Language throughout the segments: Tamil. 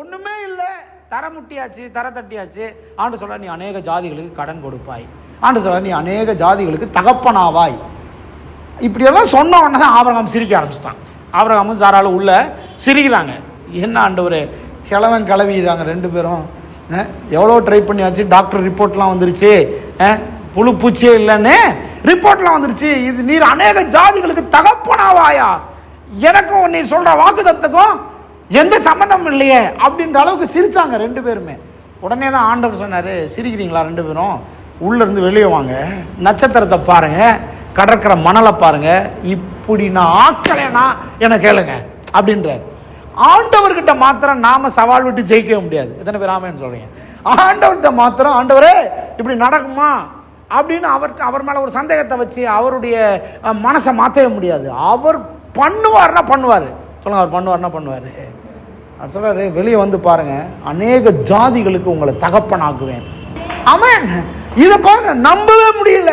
ஒன்றுமே இல்லை, தர முட்டியாச்சு, தர தட்டியாச்சு. ஆண்டு சொல்ல நீ அநேக ஜாதிகளுக்கு கடன் கொடுப்பாய், ஆண்டு சொல்ல நீ அநேக ஜாதிகளுக்கு தகப்பனாவாய். இப்படியெல்லாம் சொன்ன உடனே தான் ஆபிரகாம் சிரிக்க ஆரம்பிச்சிட்டான். ஆபிரகாமும் சாராலும் உள்ள சிரிக்கிறாங்க. என்ன ஆண்டவரே, கிழவன் கிளவிடுறாங்க ரெண்டு பேரும். எவ்வளோ ட்ரை பண்ணியாச்சு, டாக்டர் ரிப்போர்ட்லாம் வந்துருச்சு, புழு பூச்சியே இல்லைன்னு ரிப்போர்ட்லாம் வந்துருச்சு. இது நீர் அநேக ஜாதிகளுக்கு தகப்பனாவாயா, எனக்கும் நீ சொல்கிற வாக்குத்தத்துக்கும் எந்த சம்மந்தம் இல்லையே அப்படின்ற அளவுக்கு சிரித்தாங்க ரெண்டு பேருமே. உடனே தான் ஆண்டவர் சொன்னார், சிரிக்கிறீங்களா ரெண்டு பேரும், உள்ளேருந்து வெளியே வாங்க, நட்சத்திரத்தை பாருங்கள், கடற்கரை மணலை பாருங்கள், இப்படி நான் ஆக்கலைன்னா என்ன கேளுங்க அப்படின்றார். ஆண்டவர்கிட்ட மாத்திரம் நாம சவால் விட்டு ஜெயிக்க முடியாது. எத்தனை பேர் ஆமேன்னு சொல்றீங்க? ஆண்டவர்கிட்ட மாத்திரம் ஆண்டவரே இப்படி நடக்குமா அப்படின்னு அவர் மேலே ஒரு சந்தேகத்தை வச்சு அவருடைய மனசை மாற்றவே முடியாது. அவர் பண்ணுவார்னா பண்ணுவார். சொல்லுங்க, அவர் பண்ணுவார்னா பண்ணுவார். அவர் சொல்றாரு, வெளியே வந்து பாருங்க, அநேக ஜாதிகளுக்கு உங்களை தகப்பனாக்குவேன். ஆமென். இதை பாருங்க, நம்பவே முடியல.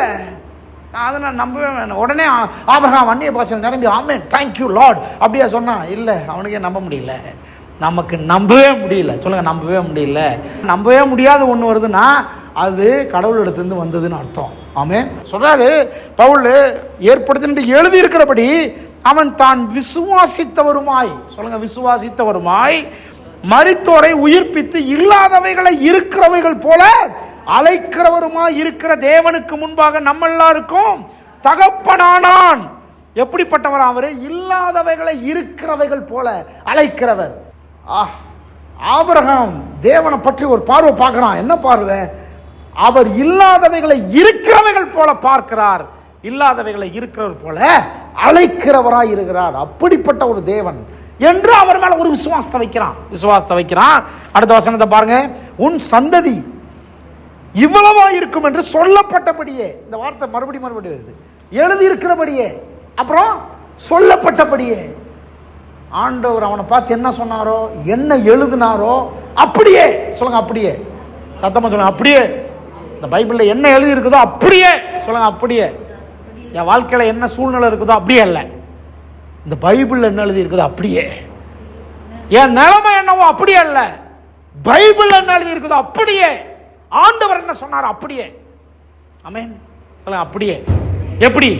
அதை நான் நம்பவே வேணும். உடனே ஆபிரகாம் அந்நிய பாஷையில் நிரம்பி ஆமென் தேங்க்யூ லார்ட் அப்படியா சொன்னான்? இல்லை, அவனுக்கே நம்ப முடியல. நமக்கு நம்பவே முடியல. சொல்லுங்க, நம்பவே முடியல. நம்பவே முடியாத ஒன்று வருதுன்னா அது கடவுள் இடத்துலேருந்து வந்ததுன்னு அர்த்தம். ஆமென். சொல்றாரு பவுல், ஏற்படுத்தி எழுதி இருக்கிறபடி அவன் தான் விசுவாசித்தவருமாய், சொல்லுங்க விசுவாசித்தவருமாய், மரித்தோரை உயிர்ப்பித்து இல்லாதவைகளை இருக்கிறவைகள் போல அழைக்கிறவருமாய் இருக்கிற தேவனுக்கு முன்பாக நம்ம எல்லாருக்கும் தகப்பனானான். எப்படிப்பட்டவர் அவரு? இல்லாதவைகளை இருக்கிறவைகள் போல அழைக்கிறவர். ஆபிரகாம் தேவனை பற்றி ஒரு பார்வை பார்க்கிறான். என்ன பார்வை? அவர் இல்லாதவைகளை இருக்கிறவைகள் போல பார்க்கிறார், இல்லாதவைகளை இருக்கிறவர் போல அழைக்கிறவராய் இருக்கிறார். அப்படிப்பட்ட ஒரு தேவன் என்று அவர் மேல ஒரு விசுவாசத்தை வைக்கிறான். அடுத்த வசனத்தை பாருங்க, உன் சந்ததி இவ்வளவா இருக்கும் என்று சொல்லப்பட்டபடியே. இந்த வார்த்தை மறுபடியும் வருது. எழுதி இருக்கிறபடியே, அப்புறம் சொல்லப்பட்டபடியே. ஆண்டவர் அவனை பார்த்து என்ன சொன்னாரோ, என்ன எழுதினாரோ அப்படியே. சொல்லுங்க, அப்படியே. சத்தமா சொல்லுங்க, அப்படியே. இந்த பைபிள்ல என்ன எழுதி இருக்குதோ அப்படியே. சொல்லுங்க, அப்படியே. என் வாழ்க்கையில என்ன சூழ்நிலை இருக்குதோ அப்படியே அல்ல, இந்த பைபிள்ல என்ன எழுதி இருக்குதோ அப்படியே. என் நிலைமை என்னவோ அப்படியே அல்ல, பைபிள்ல என்ன எழுதி இருக்குதோ அப்படியே. ஆண்டவர் என்ன சொன்னார் அப்படியே. ஆமென். சொல்லுங்க, அப்படியே. எப்படி?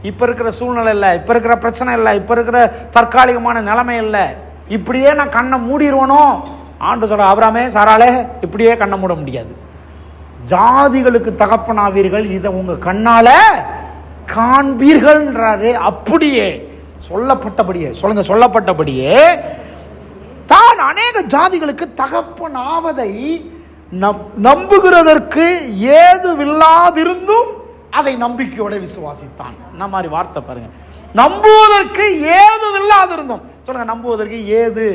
இப்ப இருக்கிற சூழ்நிலை இல்லை, இப்ப இருக்கிற பிரச்சனை இல்லை, இப்ப இருக்கிற தற்காலிகமான நிலைமை இல்லை, இப்படியே நான் கண்ணை மூடிடுவனோ? ஆண்டு சொல்ற, ஆபிரகாமே சாராளே இப்படியே கண்ணை மூட முடியாது. ஜாதிகளுக்கு தகப்பனாவீர்கள், இதை உங்க கண்ணால காண்பீர்கள்ன்றாரு. அப்படியே சொல்லப்பட்டபடியே. சொல்லுங்க, சொல்லப்பட்டபடியே தான் அநேக ஜாதிகளுக்கு தகப்பனாவதை நம்புகிறதற்கு ஏதுவில்லாதிருந்தும் அதை நம்பிக்கையோட விசுவாசித்தான். என்ன மாதிரி வார்த்தை பாருங்க, நம்புவதற்கு ஏதுவில்லாதிருந்தும். சொல்லுங்க, நம்புவதற்கு ஏது.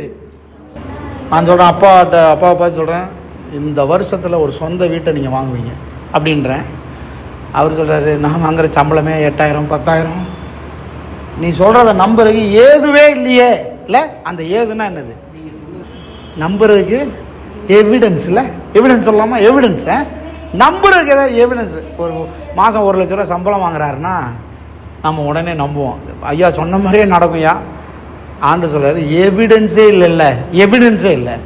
நான் சொல்றேன், அப்பாவை பார்த்து சொல்றேன், இந்த வருஷத்துல ஒரு சொந்த வீட்டை நீங்க வாங்குவீங்க அப்படின்றேன். அவர் சொல்றாரு, நான் வாங்குற சம்பளமே 8000 10,000. நீ சொல்றத நம்புறதுக்கு ஏதுவே இல்லையே. இல்லை, அந்த ஏதுன்னா என்னது? நம்புறதுக்கு எவிடன்ஸ் இல்லை, எவிடன்ஸ் சொல்லலாமா? எவிடன்ஸ். நம்புறதுக்கு ஏதாவது எவிடன்ஸ். ஒரு மாதம் 1 லட்ச ரூபா சம்பளம் வாங்குறாருன்னா நம்ம உடனே நம்புவோம், ஐயா சொன்ன மாதிரியே நடக்கும்யா. ஆண்டு சொல்றாரு, எவிடன்ஸே இல்லை, எவிடன்ஸே இல்லை,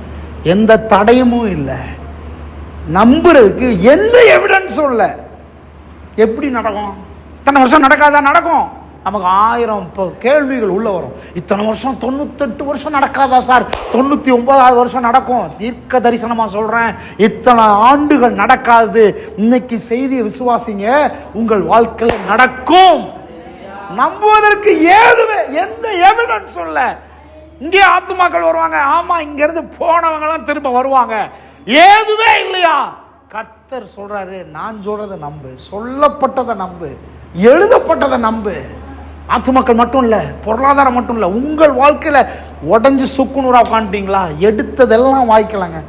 எந்த தடையுமும் இல்லை, நம்புறதுக்கு எந்த எவிடன்ஸும் இல்லை. எப்படி நடக்கும்? இத்தனை வருஷம் நடக்காதா? நடக்கும். நமக்கு 1000 கேள்விகள் உள்ள வரும். இத்தனை வருஷம் 98 வருஷம் நடக்காதா சார்? 99வது வருஷம் நடக்கும். தீர்க்க தரிசனமா சொல்றேன், இத்தனை ஆண்டுகள் நடக்காது. இன்னைக்கு செய்தியை விசுவாசிங்க, உங்கள் வாழ்க்கையில நடக்கும். நம்புவதற்கு எந்த எவிடன்ஸ் இல்ல. இங்கே ஆத்துமாக்கள் வருவாங்க, ஆமா இங்க இருந்து போனவங்க எல்லாம் திரும்ப வருவாங்க, ஏதுவே இல்லையா? கர்த்தர் சொல்றாரு, நான் சொல்றதை நம்பு, சொல்லப்பட்டதை நம்பு, எழுதப்பட்டதை நம்பு. ஆத்துமாக்கள் மட்டும் இல்லை, பொருளாதாரம் மட்டும் இல்லை, உங்கள் வாழ்க்கையில் உடஞ்சி சுக்குநூறா உட்காந்துட்டீங்களா? எடுத்ததெல்லாம் வாய்க்கலாங்க,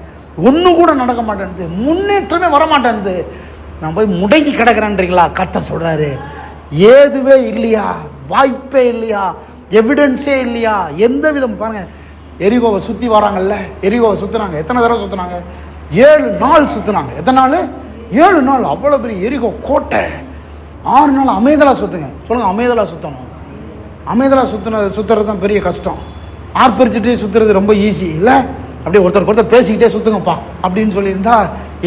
ஒன்று கூட நடக்க மாட்டேன்து, முன்னேற்றமே வரமாட்டேன்து, நான் போய் முடங்கி கிடக்கிறேன்றீங்களா? கர்த்தர் சொல்கிறாரு, ஏதுவே இல்லையா, வாய்ப்பே இல்லையா, எவிடன்ஸே இல்லையா, எந்த விதம். பாருங்கள், எரிகோவை சுற்றி வராங்கல்ல, எரிகோவை சுற்றுனாங்க. எத்தனை தடவை சுற்றுனாங்க? 7 நாள் சுற்றுனாங்க. எத்தனை நாள்? 7 நாள். அவ்வளோ பெரிய எரிகோ கோட்டை. 6 நாள் அமைதலாக சுற்றுங்க. சொல்லுங்கள், அமைதலாக சுற்றணும். அமைதலாக சுற்றுறது தான் பெரிய கஷ்டம். ஆர்ப்பரிச்சுட்டு சுற்றுறது ரொம்ப ஈஸி இல்லை. அப்படியே ஒருத்தர் பேசிக்கிட்டே சுற்றுங்கப்பா அப்படின்னு சொல்லியிருந்தா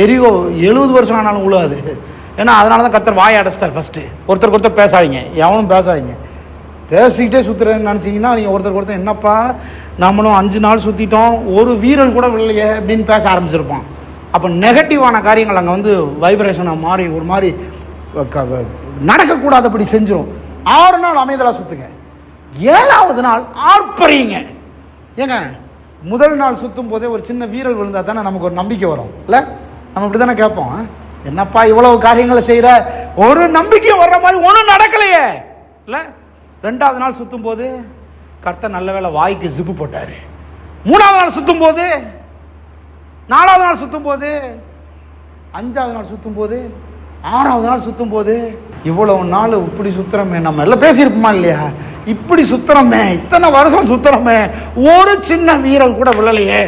எரிகோ 70 வருஷம் ஆனாலும் உழுவாது. ஏன்னா அதனால தான் கர்த்தர் வாயை அடைச்சிட்டார். ஃபஸ்ட்டு ஒருத்தர் பேசாதீங்க, எவனும் பேசாதீங்க. பேசிக்கிட்டே சுற்றுறேன்னு நினச்சிங்கன்னா நீங்கள் ஒருத்தர் என்னப்பா நம்மளும் 5 நாள் சுற்றிட்டோம், ஒரு வீரல் கூட இல்லையே அப்படின்னு பேச ஆரம்பிச்சிருப்பான். அப்போ நெகட்டிவான காரியங்கள் அங்கே வந்து வைப்ரேஷனாக மாறி ஒரு மாதிரி நடக்கக்கூடாதபடி செஞ்சிடும். 6 நாள் அமைதலாக சுற்றுங்க, 7வது நாள் ஆர்ப்பரியுங்க. ஏங்க முதல் நாள் சுற்றும் போதே ஒரு சின்ன வீரல் விழுந்தால் தானே நமக்கு ஒரு நம்பிக்கை வரும் இல்லை? நம்ம இப்படி தானே கேட்போம், என்னப்பா இவ்வளவு காரியங்களை செய்கிற, ஒரு நம்பிக்கையும் வர்ற மாதிரி ஒன்றும் நடக்கலையே இல்லை? 2வது நாள் சுற்றும் போது கர்த்தர் நல்ல வேளை வாய்க்கு ஜிப்பு போட்டார். 3வது நாள் சுற்றும் போது, 4வது நாள் சுற்றும் போது, 5வது நாள் சுற்றும் போது, 6வது நாள் சுற்றும் போது, இவ்வளவு நாள் இப்படி சுத்துறமே, நம்ம எல்லாம் பேசியிருப்போமா இல்லையா? இப்படி சுத்துறமே, இத்தனை வருஷம் சுத்துறமே, ஒரு சின்ன வீரல் கூட விழலையே,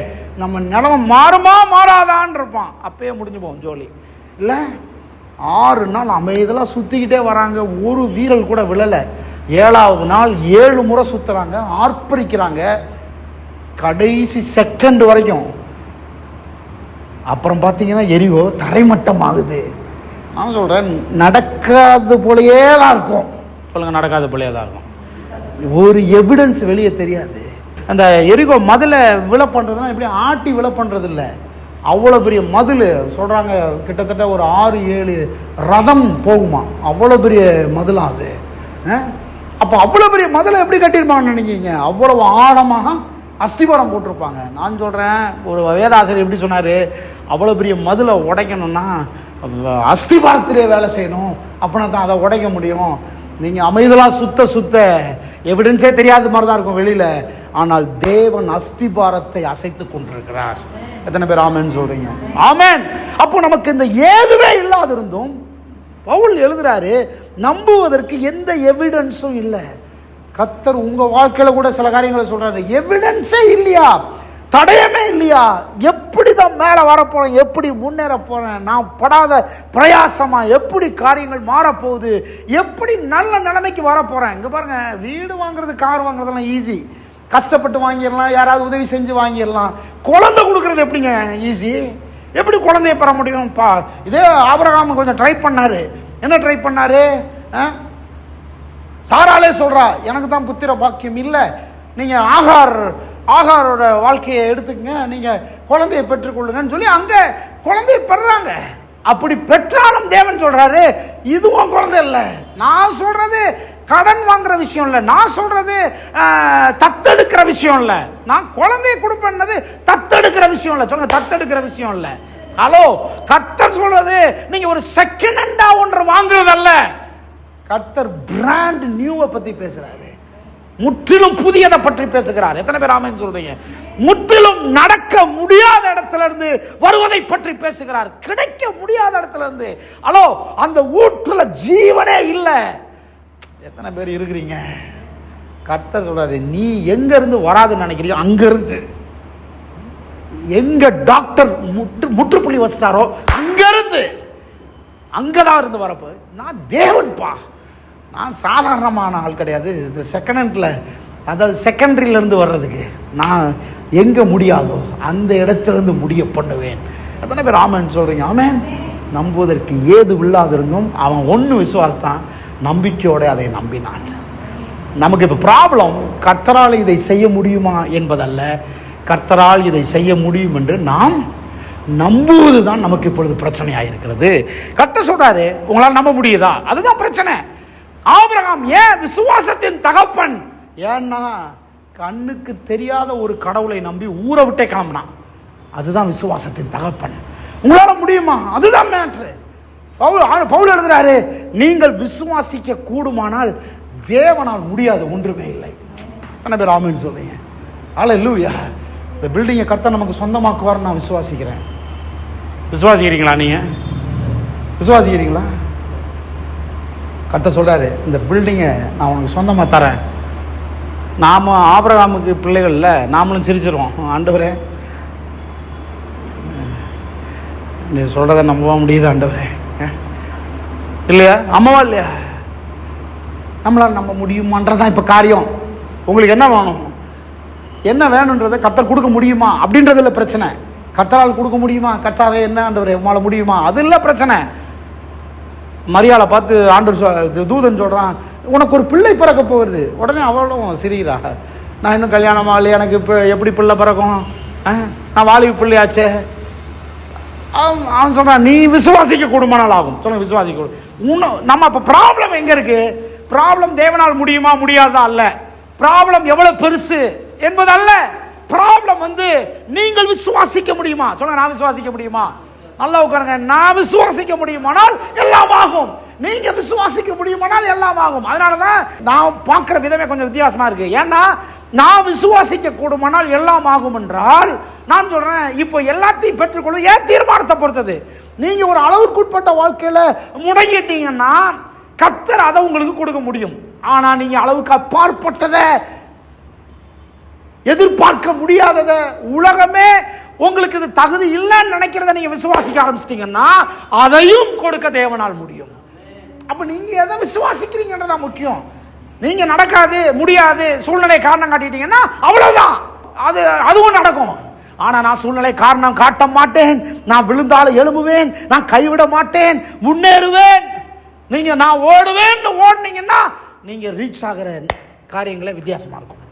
நம்ம நிலமை மாறுமா மாறாதான்னு இருப்பான். அப்பயே முடிஞ்சு போவோம் ஜோலி இல்லை? 6 நாள் அமைதலாக சுற்றிக்கிட்டே வராங்க, ஒரு வீரல் கூட விழலை. 7வது நாள் 7 முறை சுற்றுறாங்க, ஆர்ப்பரிக்கிறாங்க கடைசி செகண்ட் வரைக்கும். அப்புறம் பார்த்தீங்கன்னா எரிகோ தரைமட்டம் ஆகுது. நான் சொல்கிறேன், நடக்காது போலையே தான் இருக்கும். சொல்லுங்கள், நடக்காது போலையே தான் இருக்கும். ஒரு எவிடன்ஸ் வெளியே தெரியாது. அந்த எரிகோ மதிலை விலை பண்ணுறதுனா இப்படி ஆட்டி விலை பண்ணுறது இல்லை, அவ்வளோ பெரிய மதில் சொல்கிறாங்க, கிட்டத்தட்ட ஒரு 6-7 ரதம் போகுமா, அவ்வளோ பெரிய மதிலாம் அது. அப்போ அவ்வளோ பெரிய மதிலை எப்படி கட்டியிருப்பாங்கன்னு நினைக்கிங்க? அவ்வளோ ஆழமாக அஸ்திபாரம் போட்டிருப்பாங்க. நான் சொல்கிறேன், ஒரு வேதாசிரியர் எப்படி சொன்னார், அவ்வளோ பெரிய மதிலை உடைக்கணும்னா அஸ்திபாரத்திலே வேலை செய்யணும், அப்படின்னா தான் அதை உடைக்க முடியும். நீங்கள் அமைதலாக சுத்த எவிடன்ஸே தெரியாத மாதிரி தான் இருக்கும் வெளியில், ஆனால் தேவன் அஸ்திபாரத்தை அசைத்து கொண்டிருக்கிறார். எத்தனை பேர் ஆமேன்னு சொல்கிறீங்க? ஆமேன். அப்போ நமக்கு இந்த ஏதுவே இல்லாது இருந்தும் பவுல் எழுதுறாரு, நம்புவதற்கு எந்த எவிடன்ஸும் இல்லை. கர்த்தர் உங்கள் வாழ்க்கையில் கூட சில காரியங்களை சொல்கிறாரு, எவிடன்ஸே இல்லையா, தடயமே இல்லையா, எப்படி தான் மேலே வரப்போகிறேன், எப்படி முன்னேற போகிறேன், நான் படாத பிரயாசமாக எப்படி காரியங்கள் மாறப்போகுது, எப்படி நல்ல நிலைமைக்கு வரப்போகிறேன். இங்கே பாருங்கள், வீடு வாங்குறது கார் வாங்குறதெல்லாம் ஈஸி, கஷ்டப்பட்டு வாங்கிடலாம், யாராவது உதவி செஞ்சு வாங்கிடலாம். குழந்தை கொடுக்குறது எப்படிங்க ஈஸி? எப்படி குழந்தைய பெற முடியும்ப்பா? இதே ஆபிரகாம் கொஞ்சம் ட்ரை பண்ணார். என்ன ட்ரை பண்ணார்? சாராலே சொல்கிறா, எனக்கு தான் புத்திர பாக்கியம் இல்லை, நீங்கள் ஆகாரோட வாழ்க்கையை எடுத்துக்கங்க, நீங்கள் குழந்தையை பெற்றுக்கொள்ளுங்கன்னு சொல்லி அங்கே குழந்தையை பெறாங்க. அப்படி பெற்றாலும் தேவன் சொல்கிறாரு, இதுவும் குழந்தை இல்லை. நான் சொல்கிறது கடன் வாங்குற விஷயம் இல்லை, நான் சொல்கிறது தத்தெடுக்கிற விஷயம் இல்லை, நான் குழந்தையை கொடுப்பேன்னது தத்தெடுக்கிற விஷயம் இல்லை. சொல்லுங்க, தத்தெடுக்கிற விஷயம் இல்லை. ஹலோ, கர்த்தர் சொல்றது நீங்க ஒரு செகண்ட் ஹேண்டா ஒன்று வாங்குறதல்ல. கர்த்தர் பிராண்ட் நியூவை பத்தி பேசுறாரு, முற்றிலும் புதியதை பற்றி பேசுகிறார். எத்தனை பேர் ஆமென் சொல்றீங்க? முற்றிலும் நடக்க முடியாத இடத்துல இருந்து வருவதை பற்றி பேசுகிறார். கிடைக்க முடியாத இடத்துல இருந்து. ஹலோ, அந்த ஊற்றுல ஜீவனே இல்லை. எத்தனை பேர் இருக்கிறீங்க? கர்த்தர் சொல்றாரு, நீ எங்க இருந்து வராதுன்னு நினைக்கிறீங்க, அங்க இருந்து. எங்க டாக்டர் முற்றுப்புள்ளி வச்சிட்டாரோ அங்க இருந்து, அங்கதான் இருந்து வரப்போ. நான் தேவன்பா, நான் சாதாரணமான ஆள் கிடையாது. இந்த செகண்ட் ஹேண்டில், அதாவது செகண்டரியிலேருந்து வர்றதுக்கு நான் எங்கே முடியாதோ அந்த இடத்துலேருந்து முடிய பண்ணுவேன். எத்தனை பேர் ஆமேன் சொல்கிறீங்க? ஆமேன். நம்புவதற்கு ஏது இல்லாதிருந்தும் அவன் ஒன்று விசுவாசத்தான், நம்பிக்கையோடு அதை நம்பினான். நமக்கு இப்போ ப்ராப்ளம் கர்த்தரால் இதை செய்ய முடியுமா என்பதல்ல, கர்த்தரால் இதை செய்ய முடியும் என்று நாம் நம்புவது தான் நமக்கு இப்பொழுது பிரச்சனையாக இருக்கிறது. கர்த்தர் சொல்றாரு, உங்களால் நம்ப முடியுதா? அதுதான் பிரச்சனை. ஆபிரகாம் ஏன் விசுவாசத்தின் தகப்பன்? ஏன்னா கண்ணுக்கு தெரியாத ஒரு கடவுளை நம்பி ஊரை விட்டே கிளம்பினான். அதுதான் விசுவாசத்தின் தகப்பன். உங்களால முடியுமா? அதுதான் மேட்ரு. பவுல் எழுதுறாரு, நீங்கள் விசுவாசிக்க கூடுமானால் தேவனால் முடியாது ஒன்றுமே இல்லை. எத்தனை பேர் ஆமென் சொல்றீங்க? அல்லேலூயா. இந்த பில்டிங்கை கர்த்தர் நமக்கு சொந்தமாக்குவார் நான் விசுவாசிக்கிறேன். விசுவாசிக்கிறீங்களா? நீங்க விசுவாசிக்கிறீங்களா? கர்த்தர் சொல்றாரு, இந்த பில்டிங்கை நான் உனக்கு சொந்தமாக தரேன். நாம ஆபிரகாமுக்கு பிள்ளைகள்ல, நாமளும் சிரிச்சிருவோம். ஆண்டவரே, நீ சொல்றதை நம்பவா முடியுது ஆண்டவரே? இல்லையா? அம்மாவா இல்லையா? நம்மளால் நம்ப முடியுமான்றதான் இப்போ காரியம். உங்களுக்கு என்ன வேணும்? என்ன வேணுன்றதை கர்த்தர் கொடுக்க முடியுமா அப்படின்றதுல பிரச்சனை. கர்த்தரால் கொடுக்க முடியுமா, கர்த்தாவே என்னன்றவரே உமால முடியுமா, அது இல்லை பிரச்சனை. மரியாதை பார்த்து ஆண்டவர் தூதன் சொல்கிறான், உனக்கு ஒரு பிள்ளை பிறக்க போகிறது. உடனே அவளும் சிரிக்கிறா, நான் இன்னும் கல்யாணம் ஆகலை, எனக்கு இப்போ எப்படி பிள்ளை பிறக்கும், நான் வாலிப பிள்ளையாச்சே. அவன் சொல்கிறான், நீ விசுவாசிக்க கூடுமானால் ஆகும். சொல்லுங்க, விசுவாசிக்க கூடும். நம்ம இப்போ ப்ராப்ளம் எங்கே இருக்குது? ப்ராப்ளம் தேவனால் முடியுமா முடியாதா அல்ல, ப்ராப்ளம் எவ்வளோ பெருசு என்பது அல்ல. ப்ராப்ளம் நீங்கள் விசுவாசிக்க முடியுமா. சொல்லுங்க, நான் விசுவாசிக்க முடியுமா. நல்லா உட்காருங்க. நான் விசுவாசிக்க முடியுமானால் எல்லாம் ஆகும். நீங்க விசுவாசிக்க முடியுமானால் எல்லாம் ஆகும். அதனாலதான் நான் பார்க்கிற விதமே கொஞ்சம் வித்தியாசமா இருக்கு. ஏன்னா நான் விசுவாசிக்க கூடுமானால் எல்லாம் ஆகும் என்றால், நான் சொல்றேன் இப்போ எல்லாத்தையும் பெற்றுக்கொள்ளும் ஏன் தீர்மானத்தை பொறுத்தது. நீங்க ஒரு அளவுக்குட்பட்ட வாழ்க்கையில முடங்கிட்டீங்கன்னா கர்த்தர் அதை உங்களுக்கு கொடுக்க முடியும். ஆனா நீங்க அளவுக்கு அப்பாற்பட்டதை, எதிர்பார்க்க முடியாதத, உலகமே உங்களுக்கு இது தகுதி இல்லைன்னு நினைக்கிறத நீங்க விசுவாசிக்க ஆரம்பிச்சிட்டீங்கன்னா அதையும் கொடுக்க தேவனால் முடியும். அப்ப நீங்க எதை விசுவாசிக்கிறீங்கன்றதான் முக்கியம். நீங்க நடக்காது முடியாது சூழ்நிலை காரணம் காட்டிட்டீங்கன்னா அவ்வளவுதான், அதுவும் நடக்கும். ஆனா நான் சூழ்நிலை காரணம் காட்ட மாட்டேன், நான் விழுந்தாலும் எழும்புவேன், நான் கைவிட மாட்டேன், முன்னேறுவேன். நீங்க நான் ஓடுவேன்னு ஓடுனீங்கன்னா நீங்க ரீச் ஆகிற காரியங்களே வித்தியாசமா இருக்கும்.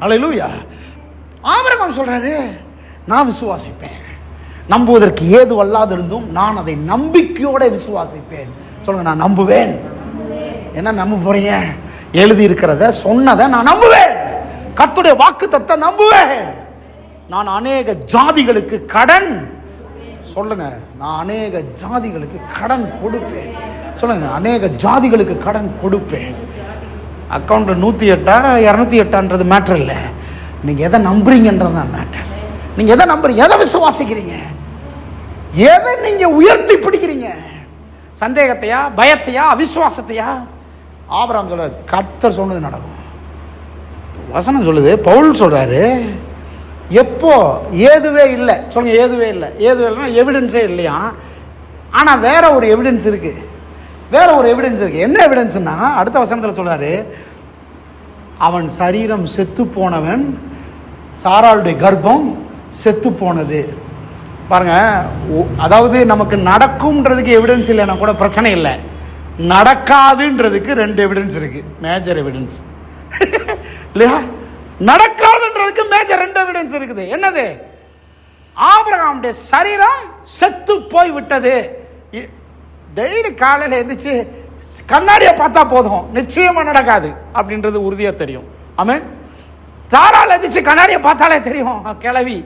அல்லேலூயா. ஆபிரகாம் சொல்றாரு, நான் விசுவாசிப்பேன், நம்புவதற்கு ஏது அல்லாதிருந்தும் நான் அதை நம்பிக்கையோட விசுவாசிப்பேன். சொல்லுங்க, நான் நம்புவேன். என்ன நம்ப போறீங்க? எழுதி இருக்கிறத சொன்னதை நான் நம்புவேன். கர்த்தருடைய வாக்குத்தத்தத்தை நம்புவேன். நான் அநேக ஜாதிகளுக்கு கடன், சொல்லுங்க, நான் அநேக ஜாதிகளுக்கு கடன் கொடுப்பேன். சொல்லுங்க, அநேக ஜாதிகளுக்கு கடன் கொடுப்பேன். அக்கௌண்ட்ல 108 208 மேட்டர் இல்லை, நீங்க எதை நம்புறீங்கன்றது தான் மேட்டர். நீங்க எதை நம்புறீங்க, எதை விசுவாசிக்கிறீங்க, எதை நீங்க உயர்த்தி பிடிக்கிறீங்க, சந்தேகத்தையா, பயத்தையா, அவிசுவாசத்தையா? ஆபிரகாம் சொல்றாரு, கர்த்தர் சொன்னது நடக்கும். வசனம் சொல்லுது, பவுல் சொல்றாரு, எப்போ ஏதுவே இல்லை. சொல்லுங்க, ஏதுவே இல்லை. ஏதுவே இல்லைன்னா எவிடன்ஸே இல்லையா. ஆனா வேற ஒரு எவிடன்ஸ் இருக்கு, வேற ஒரு எவிடன்ஸ் இருக்கு. என்ன எவிடன்ஸ்னா, அடுத்த வசனத்தில் சொல்றாரு, அவன் சரீரம் செத்து போனவன், சாராளுடைய கர்ப்பம் செத்து போனது. பாருங்க, அதாவது நமக்கு நடக்கும்ன்றதுக்கு எவிடன்ஸ் இல்லைன்னா கூட பிரச்சனை இல்லை, நடக்காதுன்றதுக்கு 2 எவிடன்ஸ் இருக்கு, மேஜர் எவிடன்ஸ் இல்லையா. நடக்காதுன்றதுக்கு மேஜர் 2 எவிடன்ஸ் இருக்குது. என்னது? ஆபிரகாமுடைய சரீரம் செத்து போய் விட்டது. டெய்லி காலையில் எழுந்திரிச்சு கண்ணாடியை பார்த்தா போதும், நிச்சயமா நடக்காது அப்படின்றது உறுதியா தெரியும். ஆமென். சாரால் எழுந்திரிச்சு கண்ணாடியை பார்த்தாலே தெரியும், கிளவி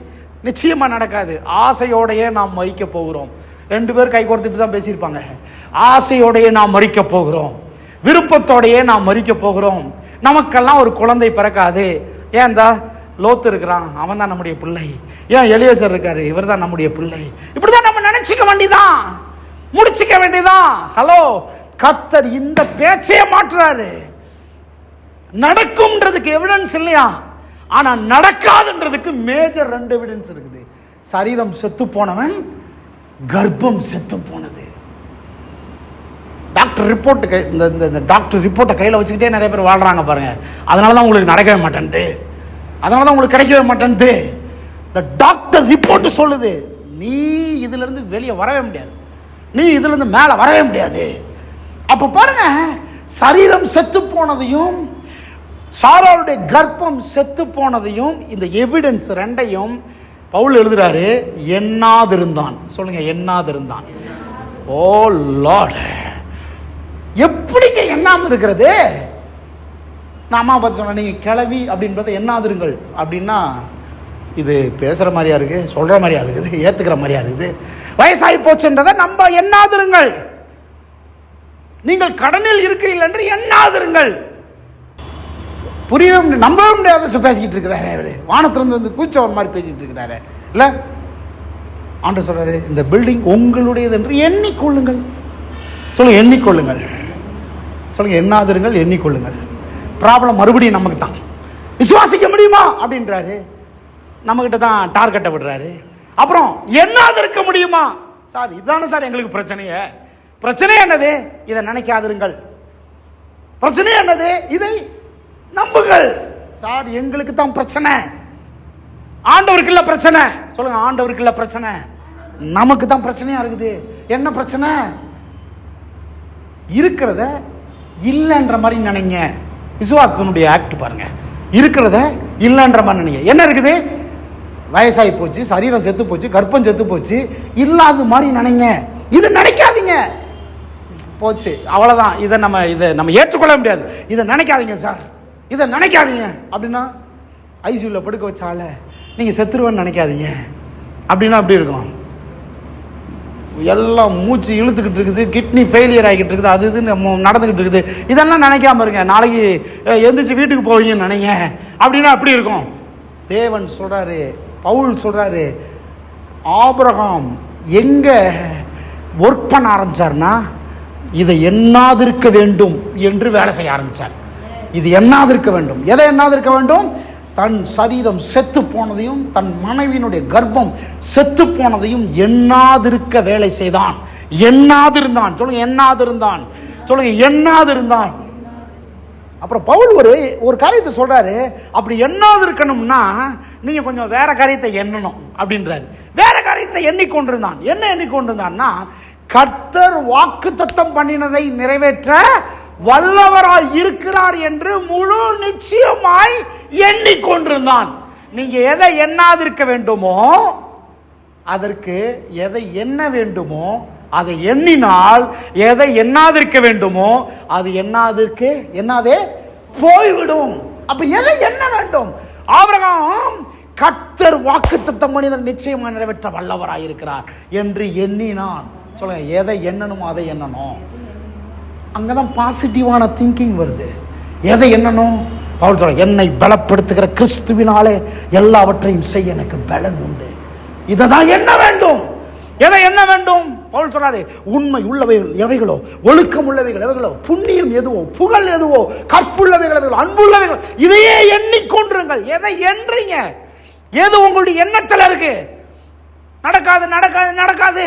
நிச்சயமா நடக்காது. ஆசையோடையே நாம் மறிக்க போகிறோம். 2 பேர் கை கோர்த்துட்டு தான் பேசியிருப்பாங்க. ஆசையோடையே நாம் மறிக்க போகிறோம், விருப்பத்தோடையே நாம் மறிக்க போகிறோம். நமக்கெல்லாம் ஒரு குழந்தை பிறக்காது. ஏன் இந்த லோத்து இருக்கிறான், அவன் தான் நம்முடைய பிள்ளை. ஏன் எலியேசர் இருக்காரு, இவர் தான் நம்முடைய பிள்ளை. இப்படிதான் நம்ம நினைச்சிக்க வேண்டியதான், முடிச்சுக்க வேண்டியதான். ஹலோ, கர்த்தர் இந்த பேச்சையே மாற்றுறாரு. நடக்கும்ன்றதுக்கு எவிடன்ஸ் இல்லையா, ஆனா நடக்காதுன்றதுக்கு மேஜர் 2 எவிடன்ஸ் இருக்குது. சரீரம் செத்து போனவன், கர்ப்பம் செத்து போனது. டாக்டர் ரிப்போர்ட், இந்த டாக்டர் ரிப்போர்ட்டை கையில் வச்சுக்கிட்டே நிறைய பேர் வாழ்றாங்க பாருங்க. அதனால தான் உங்களுக்கு நடக்கவே மாட்டேன்து, அதனால தான் உங்களுக்கு கிடைக்கவே மாட்டேன்து. இந்த டாக்டர் ரிப்போர்ட் சொல்லுது, நீ இதுல இருந்து வெளியே வரவே முடியாது, நீ இதுல இருந்து மேலே வரவே முடியாது. அப்ப பாருங்க, சரீரம் செத்து போனதையும் சாராளுடைய கர்ப்பம் செத்து போனதையும், இந்த எவிடன்ஸ் 2ஐயும் பவுல் எழுதுறாரு, எண்ணாதிருந்தான். சொல்லுங்க, எண்ணாதிருந்தான். ஓ லார்ட், எப்படிங்க எண்ணாம இருக்கிறது? நான் அம்மா பார்த்து சொன்னேன், நீங்க கிளவி அப்படின்றத எண்ணாதிருங்கள் அப்படின்னா, இது பேசுற மாதிரியா இருக்கு, சொல்ற மாதிரியா இருக்குது, ஏத்துக்கிற மாதிரியா இருக்குது. வயசாகி போச்சுன்றதை நம்ம எண்ணாதிருங்கள். நீங்கள் கடனில் இருக்கிறீர்கள் என்று எண்ணாதிருங்கள். புரியவே முடியாது, நம்பவே முடியாத பேசிக்கிட்டு இருக்கிறாரு, வானத்திலிருந்து கூச்சவன் மாதிரி பேசிட்டு இருக்கிறாரு. இல்ல, ஆண்டவர் சொல்றாரு, இந்த பில்டிங் உங்களுடையது என்று எண்ணிக்கொள்ளுங்கள். சொல்லுங்க, எண்ணிக்கொள்ளுங்கள். சொல்லுங்க, எண்ணாதிருங்கள், எண்ணிக்கொள்ளுங்கள். ப்ராப்ளம் மறுபடியும் நமக்கு தான். விசுவாசிக்க முடியுமா அப்படின்றாரு, நம்மகிட்ட தான் டார்கெட்டை விடுறாரு. அப்புறம் எண்ணாதிருக்க முடியுமா சார்? இதுதானே சார் எங்களுக்கு பிரச்சனையே. பிரச்சனை என்னது? இதை நினைக்காதிருங்கள். பிரச்சனை என்னது? இதை நம்புங்கள். சார் எங்களுக்கு தான் பிரச்சனை, ஆண்டவருக்கு இல்ல பிரச்சனை. சொல்லுங்க, ஆண்டவருக்கு இல்ல பிரச்சனை, நமக்கு தான் பிரச்சனையா இருக்குது. என்ன பிரச்சனை? இருக்கிறத இல்லைன்ற மாதிரி நினைங்க. விசுவாசத்தினுடைய ஆக்ட் பாருங்க. இருக்கிறத இல்லைன்ற மாதிரி நினைங்க. என்ன இருக்குது? வயசாகி போச்சு, சரீரம் செத்து போச்சு, கர்ப்பம் செத்து போச்சு, இல்லாத மாதிரி நினைங்க. இது நினைக்காதீங்க, போச்சு அவ்வளோதான். இதை நம்ம ஏற்றுக்கொள்ள முடியாது. இதை நினைக்காதீங்க சார், இதை நினைக்காதீங்க அப்படின்னா ஐசியூவில் படுக்க வச்சால நீங்கள் செத்துருவேன்னு நினைக்காதீங்க அப்படின்னா அப்படி இருக்கும். எல்லாம் மூச்சு இழுத்துக்கிட்டு இருக்குது, கிட்னி ஃபெயிலியர் ஆகிக்கிட்டு இருக்குது, அது இதுன்னு நடந்துக்கிட்டு இருக்குது. இதெல்லாம் நினைக்காம இருங்க, நாளைக்கு எந்திரிச்சு வீட்டுக்கு போவீங்கன்னு நினைங்க அப்படின்னா அப்படி இருக்கும். தேவன் சொல்கிறாரு, பவுல் சொல்கிறாரு, ஆபிரகாம் எங்கே ஒர்க் பண்ண ஆரம்பித்தார்னா இதை எண்ணாதிருக்க வேண்டும் என்று வேலை செய்ய ஆரம்பித்தார். இது எண்ணாதிருக்க வேண்டும். எதை எண்ணாதிருக்க வேண்டும்? தன் சரீரம் செத்து போனதையும் தன் மனைவியினுடைய கர்ப்பம் செத்து போனதையும் எண்ணாதிருக்க வேலை செய்தான். எண்ணாதிருந்தான். சொல்லுங்க, எண்ணாதிருந்தான். சொல்லுங்க, எண்ணாதிருந்தான். அப்புறம் பவுல் ஒரு காரியத்தை சொல்றாரு, அப்படி எண்ணாது இருக்கணும்னா நீங்க கொஞ்சம் வேற காரியத்தை எண்ணணும் அப்படின்றாரு. வேற காரியத்தை எண்ணிக்கொண்டிருந்தான். என்ன எண்ணிக்கொண்டிருந்தான்னா, கர்த்தர் வாக்குத்தத்தம் பண்ணினதை நிறைவேற்ற வல்லவராய் இருக்கிறார் என்று முழு நிச்சயமாய் எண்ணிக்கொண்டிருந்தான். நீங்க எதை எண்ணாதிருக்க வேண்டுமோ அதற்கு எதை எண்ண வேண்டுமோ அதை எண்ணினால், எதை எண்ணாதிருக்க வேண்டுமோ அது எண்ணாதே போய்விடும். அப்ப எதை எண்ண வேண்டும்? ஆபிரகாம் கர்த்தர் வாக்குத்தத்தம் மனிதன் நிச்சயமாக நிறைவேற்ற வல்லவராயிருக்கிறார் என்று எண்ணினான். சொல்லுங்க, எதை எண்ணணுமோ அதை எண்ணணும். அங்கதான் பாசிட்டிவான திங்கிங் வருது. எதை எண்ணணும்? பவுல் சொல்ற, என்னை பலப்படுத்துகிற கிறிஸ்துவினாலே எல்லாவற்றையும் செய்ய எனக்கு பலன் உண்டு. இதை தான் எண்ண வேண்டும். எதை என்ன வேண்டும்? பவுல் சொல்றாரு, உண்மை உள்ளவைகள் எவைகளோ, ஒழுக்கம் உள்ளவைகள் எவைகளோ, புண்ணியம் எதுவோ, புகழ் எதுவோ, கற்புள்ளவைகள் எவைகளோ, அன்புள்ளவைகள், இதையே எண்ணிக்கொண்டிருங்கள். எதை எண்றீங்க? எது உங்களுடைய எண்ணத்தில் இருக்கு? நடக்காது நடக்காது நடக்காது,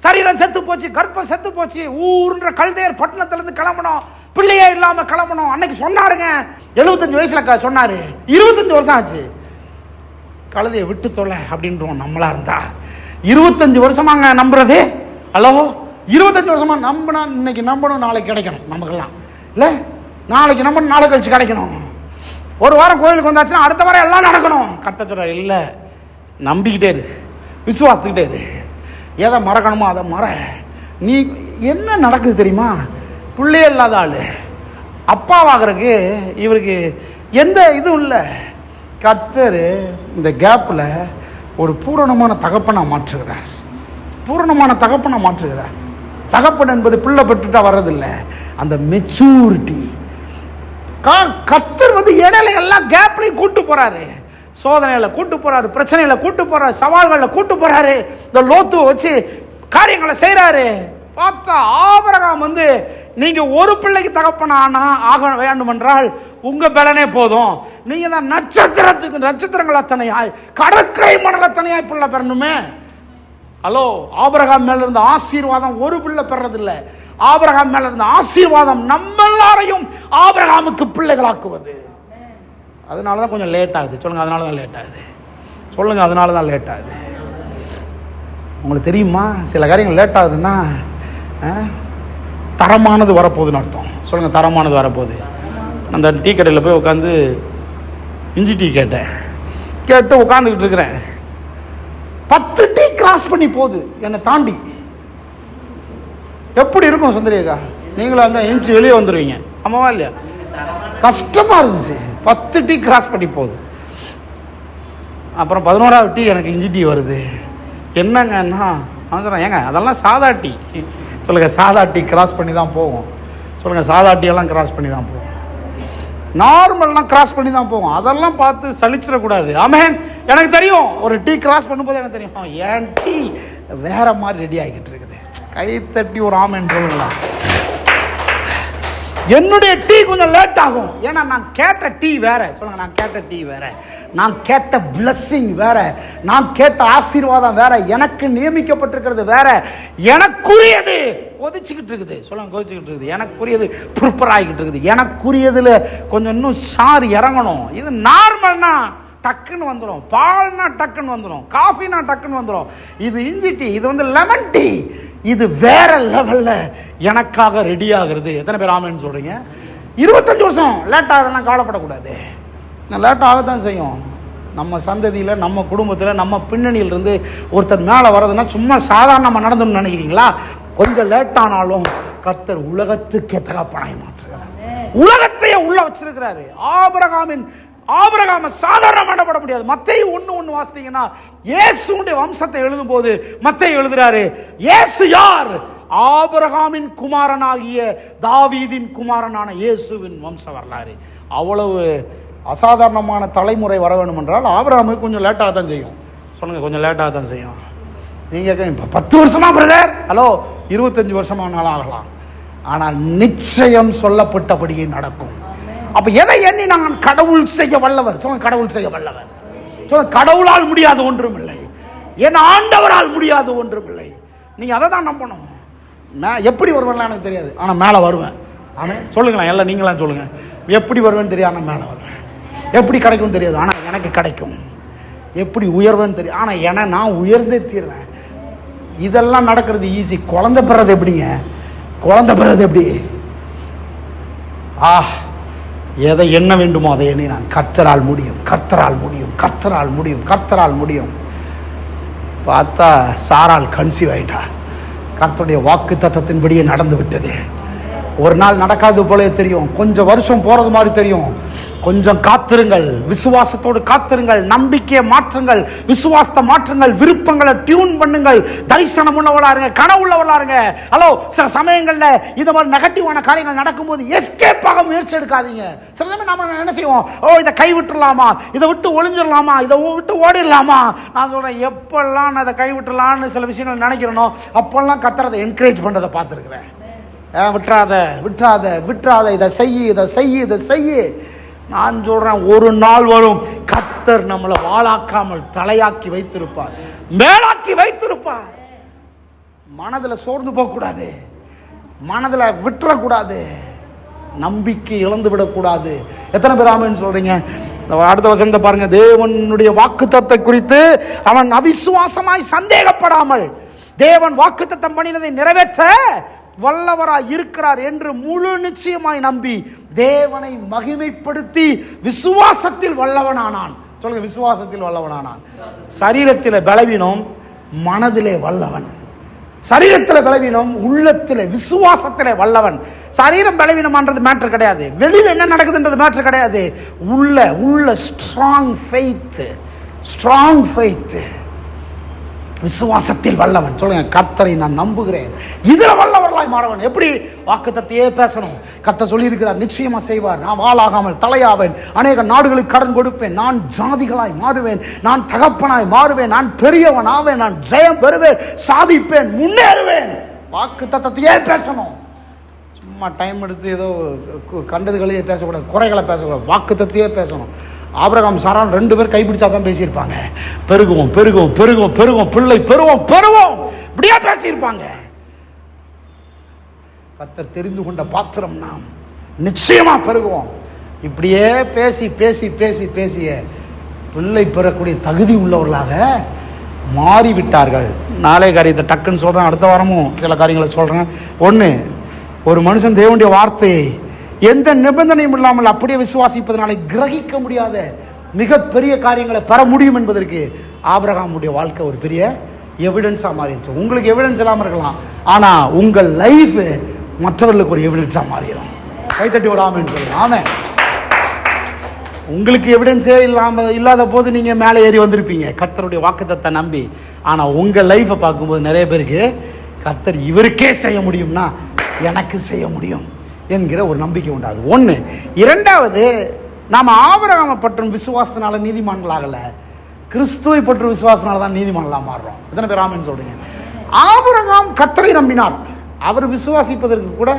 சரீரம் செத்து போச்சு, கர்ப்பம் செத்து போச்சு, ஊர்ன்ற கல்தேர் பட்டணத்திலிருந்து கிளம்பணும், பிள்ளையே இல்லாம கிளம்பணும். அன்னைக்கு சொன்னாருங்க, 75 வயசுல சொன்னாரு, 25 வருஷம் ஆச்சு. கழுதையை விட்டு தொலை அப்படின்றோம் நம்மளா இருந்தா. 25 வருஷமாங்க நம்புறது. ஹலோ, 25 வருஷமா நம்பினா இன்னைக்கு நம்பணும், நாளைக்கு கிடைக்கணும் நமக்கெல்லாம். இல்லை, நாளைக்கு நம்பணும், நாளை கழிச்சு கிடைக்கணும். ஒரு வாரம் கோயிலுக்கு வந்தாச்சுன்னா அடுத்த வாரம் எல்லாம் நடக்கணும். கர்த்தர் சொல்றார், இல்லை, நம்பிக்கிட்டே இரு, விசுவாசத்துக்கிட்டே இரு. எதை மறக்கணுமோ அதை மற. நீ என்ன நடக்குது தெரியுமா? பிள்ளையே இல்லாத ஆள் அப்பாவாகிறதுக்கு இவருக்கு எந்த இதுவும் இல்லை. கர்த்தர் இந்த கேப்பில் ஒரு பூரணமான தகப்பனை மாற்றுகிறார். பூரணமான தகப்பனை மாற்றுகிறார். தகப்பன் என்பது பிள்ளை பெற்றுட்டா வர்றதில்லை, அந்த மெச்சூரிட்டி. கர்த்தர் இடையில எல்லாம் கேப்லையும் கூட்டு போறாரு. சோதனையில கூட்டு போறாரு, பிரச்சனையில கூட்டு போறாரு, சவால்களை கூட்டு போறாரு. இந்த லோத்துவை வச்சு காரியங்களை செய்யறாரு. பார்த்தா ஆபிரகாம் நீங்க ஒரு பிள்ளைக்கு தகப்பனானா ஆக வேண்டும் என்றால் உங்க பலனே போதும். நீங்க தான் நட்சத்திரங்கள் அத்தனையாய், கடற்கரை மணல் அத்தனையாய் பிள்ளை பெறணுமே. ஹலோ, ஆபிரகாம் மேல இருந்த ஆசீர்வாதம் ஒரு பிள்ளை பெறதில்லை. ஆபிரகாம் மேல இருந்த ஆசீர்வாதம் நம்ம எல்லாரையும் ஆபிரகாமுக்கு பிள்ளைகளாக்குவது. அதனாலதான் கொஞ்சம் லேட் ஆகுது. சொல்லுங்க, அதனாலதான் லேட் ஆகுது. சொல்லுங்க, அதனாலதான் லேட் ஆகுது. உங்களுக்கு தெரியுமா, சில காரியங்கள் லேட் ஆகுதுன்னா தரமானது வரப்போகுதுன்னு அர்த்தம். சொல்லுங்க, தரமானது வரப்போகுது. அந்த டீ கடையில் போய் உட்காந்து இஞ்சி டீ கேட்டு உட்காந்துக்கிட்டு இருக்கிறேன். 10 டீ கிராஸ் பண்ணி போகுது என்னை தாண்டி. எப்படி இருக்கும் சுந்தரியக்கா? நீங்களா இருந்தால் இஞ்சி வெளியே வந்துடுவீங்க, ஆமாவா இல்லையா? கஷ்டமா இருந்துச்சு. 10 டீ கிராஸ் பண்ணி போகுது. அப்புறம் 11ஆவது டீ எனக்கு இஞ்சி டீ வருது. என்னங்கன்னா அவன் சொல்கிறேன், ஏங்க அதெல்லாம் சாதா டீ. சொல்லுங்க, சாதா டீ கிராஸ் பண்ணி தான் போகும். சொல்லுங்க, சாதா டீ எல்லாம் கிராஸ் பண்ணி தான் போகும். நார்மல்லாம் கிராஸ் பண்ணி தான் போகும். அதெல்லாம் பார்த்து சலிச்சிடக்கூடாது. ஆமேன். எனக்கு தெரியும், ஒரு டீ கிராஸ் பண்ணும்போது எனக்கு தெரியும், என் டீ வேற மாதிரி ரெடி ஆகிக்கிட்டு இருக்குது. கை தட்டி ஒரு ஆமேன் சொல்லலாம். என்னுடைய டீ கொஞ்சம் லேட் ஆகும். ஏன்னா நான் கேட்ட டீ வேற. சொல்லுங்க, நான் கேட்ட டீ வேற, நான் கேட்ட பிளஸ்ஸிங் வேற, நான் கேட்ட ஆசீர்வாதம் வேற, எனக்கு நியமிக்கப்பட்டிருக்கிறது வேற, எனக்குரியது கொதிச்சுக்கிட்டு இருக்குது. சொல்லுங்க, கொதிச்சுக்கிட்டு இருக்குது. எனக்குரியது ப்ரிப்பேர் ஆகிக்கிட்டு இருக்குது. எனக்குரியதில் கொஞ்சம் இன்னும் சாறு இறங்கணும். இது நார்மல்னா டக்குன்னு வந்துடும், பால்னா டக்குன்னு வந்துடும், காஃபினா டக்குன்னு வந்துடும். இது இஞ்சி டீ, இது வந்து லெமன் டீ, இது வேற லெவலில் எனக்காக ரெடி ஆகுறது. எத்தனை பேர் ஆமேன்னு சொல்கிறீங்க? 25 வருஷம் லேட் ஆகுதுன்னா கவலைப்படக்கூடாது. நான் லேட் ஆகத்தான் செய்யும். நம்ம சந்ததியில், நம்ம குடும்பத்தில், நம்ம பின்னணியிலிருந்து ஒருத்தர் மேலே வர்றதுன்னா சும்மா சாதாரணமாக நடந்துன்னு நினைக்கிறீங்களா? கொஞ்சம் லேட்டானாலும் கர்த்தர் உலகத்துக்கு தகப்பனாய் மாற்றுகிறார். உலகத்தையே உள்ள வச்சிருக்கிறாரு. ஆபிரகாமை சாதாரண பட முடியாது. மத்தேயு 1:1 வாசித்தீங்கன்னா இயேசுடைய வம்சத்தை எழுதும் போது மத்தேயு எழுதுறாரு, இயேசு யார்? ஆபிரகாமின் குமாரனாகிய தாவீதின் குமாரனான இயேசுவின் வம்ச வரலாறு. அவ்வளவு அசாதாரணமான தலைமுறை வர வேண்டும் என்றால் ஆபிரகாமுக்கு கொஞ்சம் லேட்டாக தான் செய்யும். சொல்லுங்கள், கொஞ்சம் லேட்டாக தான் செய்யும். நீங்கள் இப்போ 10 வருஷமா பிரதர், ஹலோ 25 வருஷமானாலும் ஆகலாம். ஆனால் நிச்சயம் சொல்லப்பட்டபடியே நடக்கும். அப்போ எதை எண்ணி நான் கடவுள் செய்ய வல்லவர்? சொல்லுங்க, கடவுள் செய்ய வல்லவர். சொல்லுங்க, கடவுளால் முடியாத ஒன்றும் இல்லை, என் ஆண்டவரால் முடியாத ஒன்றும் இல்லை. நீங்கள் அதை தான் நம்பணும். நான் எப்படி வருவேன்லாம் எனக்கு தெரியாது, ஆனால் மேலே வருவேன். ஆமாம், சொல்லுங்களேன், எல்லாம் நீங்களாம் சொல்லுங்கள். எப்படி வருவேன்னு தெரியாது, ஆனால் மேலே வருவேன். எப்படி கிடைக்கும் தெரியாது, ஆனால் எனக்கு கிடைக்கும். எப்படி உயர்வேன்னு தெரியும், ஆனால் நான் உயர்ந்தே தீர்வேன். இதெல்லாம் நடக்கிறது ஈஸி. குழந்தை பெறது எப்படிங்க? குழந்தை பெறது எப்படி? எதை என்ன வேண்டுமோ அதை எண்ணி நான் கர்த்தரால் முடியும், கர்த்தரால் முடியும், கர்த்தரால் முடியும், கர்த்தரால் முடியும். பார்த்தா சாரால் கன்சீவ் ஆயிட்டா. கர்த்தருடைய வாக்கு தத்தத்தின்படியே நடந்து விட்டது. ஒரு நாள் நடக்காது போலே தெரியும், கொஞ்சம் வருஷம் போறது மாதிரி தெரியும். கொஞ்சம் காத்திருங்கள், விசுவாசத்தோடு காத்திருங்கள், நம்பிக்கையை மாற்றுங்கள், விசுவாசத்தை மாற்றுங்கள், விருப்பங்களை டியூன் பண்ணுங்கள், தரிசனம் உள்ளவளா இருங்க, கனவு உள்ளவளா இருங்க. ஹலோ, சில சமயங்கள்ல இந்த மாதிரி நெகட்டிவான காரியங்கள் நடக்கும்போது எஸ்கேப் ஆக முயற்சி எடுக்காதீங்க. சில சமயம் நம்ம என்ன செய்வோம்? இதை கை விட்டுடலாமா, இதை விட்டு ஒளிஞ்சிடலாமா, இதை விட்டு ஓடிடலாமா? நான் சொல்றேன், எப்பெல்லாம் நான் இதை கை விட்டுலான்னு சில விஷயங்கள் நினைக்கிறேனோ அப்பெல்லாம் கர்த்தர் அதை என்கரேஜ் பண்றதை பார்த்துருக்கிறேன். விட்டுறாத விட்டுறாத விட்டுறாத, இதை செய்யு, இதை செய்யு, இதை செய்யு. நான் சொல்றேன், ஒரு நாள் வரும் கர்த்தர் நம்மளை வாளாக்காமல் தலையாக்கி வைத்திருப்பார், மேலாக்கி வைத்திருப்பார். மனதில் சோர்ந்து போகக்கூடாது, மனதில் விட்டுறக்கூடாது, நம்பிக்கை இழந்து விடக்கூடாது. எத்தனை பேர் ஆமென் சொல்றீங்க? அடுத்த வசனத்தை பாருங்க. தேவனுடைய வாக்குத்தத்தத்தை குறித்து அவன் அவிசுவாசமாய் சந்தேகப்படாமல் தேவன் வாக்குத்தத்தம் பண்ணினதை நிறைவேற்ற வல்லவராய் இருக்கிறார் என்று முழு நிச்சயமாய் நம்பி தேவனை மகிமைப்படுத்தி விசுவாசத்தில் வல்லவனானான். சொல்லுங்க, விசுவாசத்தில் வல்லவனானான். சரீரத்தில் பலவீனம், மனதிலே வல்லவன். சரீரத்தில் பலவீனம், உள்ளத்தில் விசுவாசத்தில் வல்லவன். சரீரம் பலவீனமான்றது மேட்டர் கிடையாது, வெளியில் என்ன நடக்குதுன்றது மேட்டர் கிடையாது. உள்ள ஸ்ட்ராங் ஃபெய்த், ஸ்ட்ராங் ஃபெய்த், விசுவாசத்தில் வல்லவன். சொல்லுங்க, கர்த்தரை நான் நம்புகிறேன், இதுல வல்லவர்களாய் மாறவன். எப்படி? வாக்குத்தத்தையே பேசணும். கர்த்தர் சொல்லி இருக்கிறார், நிச்சயமா செய்வார். நான் வாளாகாமல் தலையாவேன், அநேக நாடுகளுக்கு கடன் கொடுப்பேன், நான் ஜாதிகளாய் மாறுவேன், நான் தகப்பனாய் மாறுவேன், நான் பெரியவன் ஆவேன், நான் ஜெயம் பெறுவேன், சாதிப்பேன், முன்னேறுவேன். வாக்குத்தத்தையே பேசணும். சும்மா டைம் எடுத்து ஏதோ கண்டதுகளையே பேசக்கூடாது, குறைகளை பேசக்கூடாது, வாக்குத்தத்தையே பேசணும். ஆபிரகாம் சாரால் 2 பேர் கைப்பிடிச்சா தான் பேசியிருப்பாங்க. பெருகுவோம் பெருகுவோம் பெருகுவோம் பெருகுவோம், பிள்ளை பெறுவோம் பெறுவோம், இப்படியா பேசியிருப்பாங்க. கர்த்தர் தெரிந்து கொண்ட பாத்திரம் நாம், நிச்சயமா பெருகுவோம். இப்படியே பேசி பேசி பேசி பேசிய பிள்ளை பெறக்கூடிய தகுதி உள்ளவர்களாக மாறிவிட்டார்கள். நாளை காரியத்தை டக்குன்னு சொல்றேன், அடுத்த வாரமும் சில காரியங்களை சொல்றேன். 1, ஒரு மனுஷன் தேவனுடைய வார்த்தையை எந்த நிபந்தனையும் இல்லாமல் அப்படியே விசுவாசிப்பதனால கிரகிக்க முடியாத மிகப்பெரிய காரியங்களை பெற முடியும் என்பதற்கு ஆபிரகாமுடைய வாழ்க்கை ஒரு பெரிய எவிடன்ஸாக மாறிடுச்சு. உங்களுக்கு எவிடன்ஸ் இல்லாமல் இருக்கலாம், ஆனால் உங்கள் லைஃப் மற்றவர்களுக்கு ஒரு எவிடன்ஸாக மாறிடும். கைத்தட்டி ஒரு ஆமென் சொல்லுங்க. ஆமென். உங்களுக்கு எவிடன்ஸே இல்லாத போது நீங்கள் மேலே ஏறி வந்திருப்பீங்க கர்த்தருடைய வாக்குத்தத்தை நம்பி. ஆனால் உங்கள் லைஃப்பை பார்க்கும்போது நிறைய பேருக்கு கர்த்தர் இவருக்கே செய்ய முடியும்னா எனக்கு செய்ய முடியும் என்கிற ஒரு நம்பிக்கை உண்டாது. 1. 2வது, நாம் ஆபிரகாமை பற்றும் விசுவாசத்தினால நீதிமான்களாகல, கிறிஸ்துவை பற்றும் விசுவாசத்தினால தான் நீதிமான்களாக மாறுறோம். எத்தனை பேர் ஆமென் சொல்றீங்க? ஆபிரகாம் கர்த்தரை நம்பினார். அவர் விசுவாசிப்பதற்கு கூட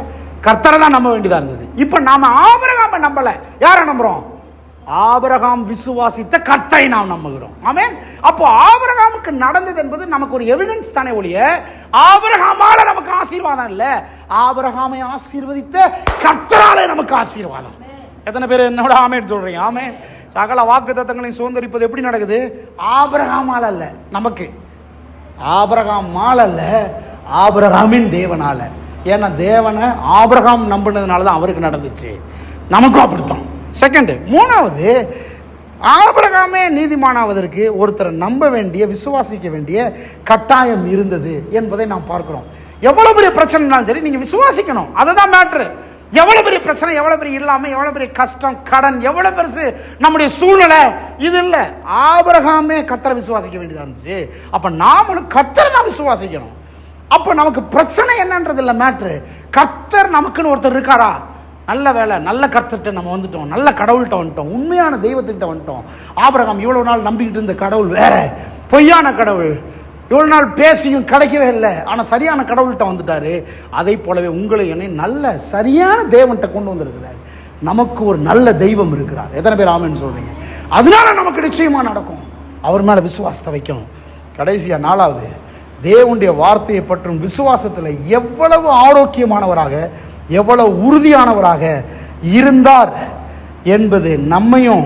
கர்த்தரை தான் நம்ப வேண்டியதாக இருந்தது. இப்போ நாம ஆபிரகாமை நம்பல, யாரை நம்புறோம்? ஆபிரகாம் விசுவாசித்த கர்த்தரை நாம் நம்புகிறோம். ஆமென். அப்போ ஆபிரகாமுக்கு நடந்தது என்பது நமக்கு ஒரு எவிடன்ஸ் தானே ஒழிய ஆபிரகாமால நமக்கு ஆசீர்வாதம் இல்ல, ஆபிரகாமை ஆசீர்வதித்த கர்த்தராலே நமக்கு ஆசீர்வாதம். எத்தனை பேர் என்னோட ஆமென் சொல்றீங்க? ஆமென். சகல வாக்குத்தத்தங்களையும் சுதந்தரிப்பது எப்படி நடக்குது? ஆபிரகாமால அல்ல, நமக்கு ஆபிரகாமால அல்ல, ஆபிரகாமின் தேவனால. ஏன்னா தேவனை ஆபிரகாம் நம்பினதுனால தான் அவருக்கு நடந்துச்சு, நமக்கும் அப்படித்தான். செகண்ட், மூணாவது, ஆபிரகாமே நீதிமானாவதற்கு ஒருத்தரை நம்ப வேண்டிய, விசுவாசிக்க வேண்டிய கட்டாயம் இருந்தது என்பதை நாம் பார்க்கிறோம். எவ்வளவு பெரிய பிரச்சனைனாலும் சரி நீங்க விசுவாசிக்கணும், அதுதான் மேட்ரு. எவ்வளவு பெரிய பிரச்சனை, எவ்வளவு பெரிய இல்லாம, எவ்வளவு பெரிய கஷ்டம், கடன், எவ்வளவு பெருசு நம்முடைய சூழ்நிலை, இது இல்ல. ஆபிரகாமே கர்த்தரை விசுவாசிக்க வேண்டியதா இருந்துச்சு. அப்ப நாமளும் கர்த்தரை தான் விசுவாசிக்கணும். அப்ப நமக்கு பிரச்சனை என்னன்றது இல்ல மேட்ரு, கர்த்தர் நமக்குன்னு ஒருத்தர் இருக்காரா? நல்ல வேலை, நல்ல கர்த்தர்கிட்ட நம்ம வந்துட்டோம், நல்ல கடவுள்கிட்ட வந்துட்டோம், உண்மையான தெய்வத்துக்கிட்ட வந்துட்டோம். ஆபிரகாம் இவ்வளவு நாள் நம்பிக்கிட்டு இருந்த கடவுள் வேற, பொய்யான கடவுள், இவ்வளவு நாள் பேசியும் கிடைக்கவே இல்லை, ஆனால் சரியான கடவுள்கிட்ட வந்துட்டாரு. அதை போலவே உங்களை என்னை நல்ல சரியான தேவன்கிட்ட கொண்டு வந்திருக்கிறார். நமக்கு ஒரு நல்ல தெய்வம் இருக்கிறார். எத்தனை பேர் ஆமென் சொல்றீங்க? அதனால நமக்கு நிச்சயமா நடக்கும். அவர் மேல விசுவாசத்தை வைக்கணும். கடைசியா நாலாவது, தேவனுடைய வார்த்தையை பற்றும் விசுவாசத்தில் எவ்வளவு ஆரோக்கியமானவராக, எவ்வளவு உறுதியானவராக இருந்தார் என்பது நம்மையும்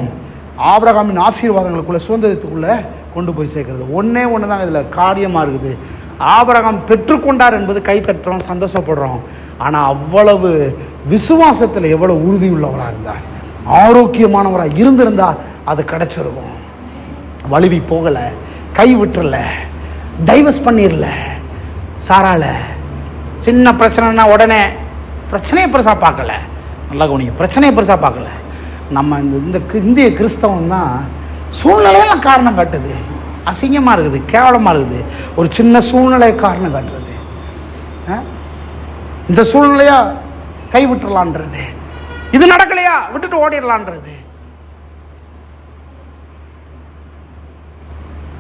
ஆபிரகாமின் ஆசீர்வாதங்களுக்குள்ள, சுதந்திரத்துக்குள்ள கொண்டு போய் சேர்க்கிறது. ஒன்னே ஒன்று தான் இதில் காரியமாக இருக்குது. ஆபிரகாம் பெற்றுக்கொண்டார் என்பது கை தட்டுறோம், சந்தோஷப்படுறோம். ஆனால் அவ்வளவு விசுவாசத்தில் எவ்வளவு உறுதியுள்ளவராக இருந்தார், ஆரோக்கியமானவராக இருந்திருந்தார், அது கிடைச்சிருக்கும். வலுவி போகலை, கை விட்டுறல, டைவர்ஸ் பண்ணிடல. சாரால சின்ன பிரச்சனைனா உடனே பிரச்சனையை பெருசாக பார்க்கல. நல்லா கவனிங்க, பிரச்சனையை பெருசாக பார்க்கல. நம்ம இந்த இந்திய கிறிஸ்தவம் தான் சூழ்நிலையெல்லாம் காரணம் காட்டுது. அசிங்கமாக இருக்குது, கேவலமாக இருக்குது. ஒரு சின்ன சூழ்நிலை காரணம் காட்டுறது, இந்த சூழ்நிலையா கை விட்டுறலான்றது, இது நடக்கலையா விட்டுட்டு ஓடிடலான்றது.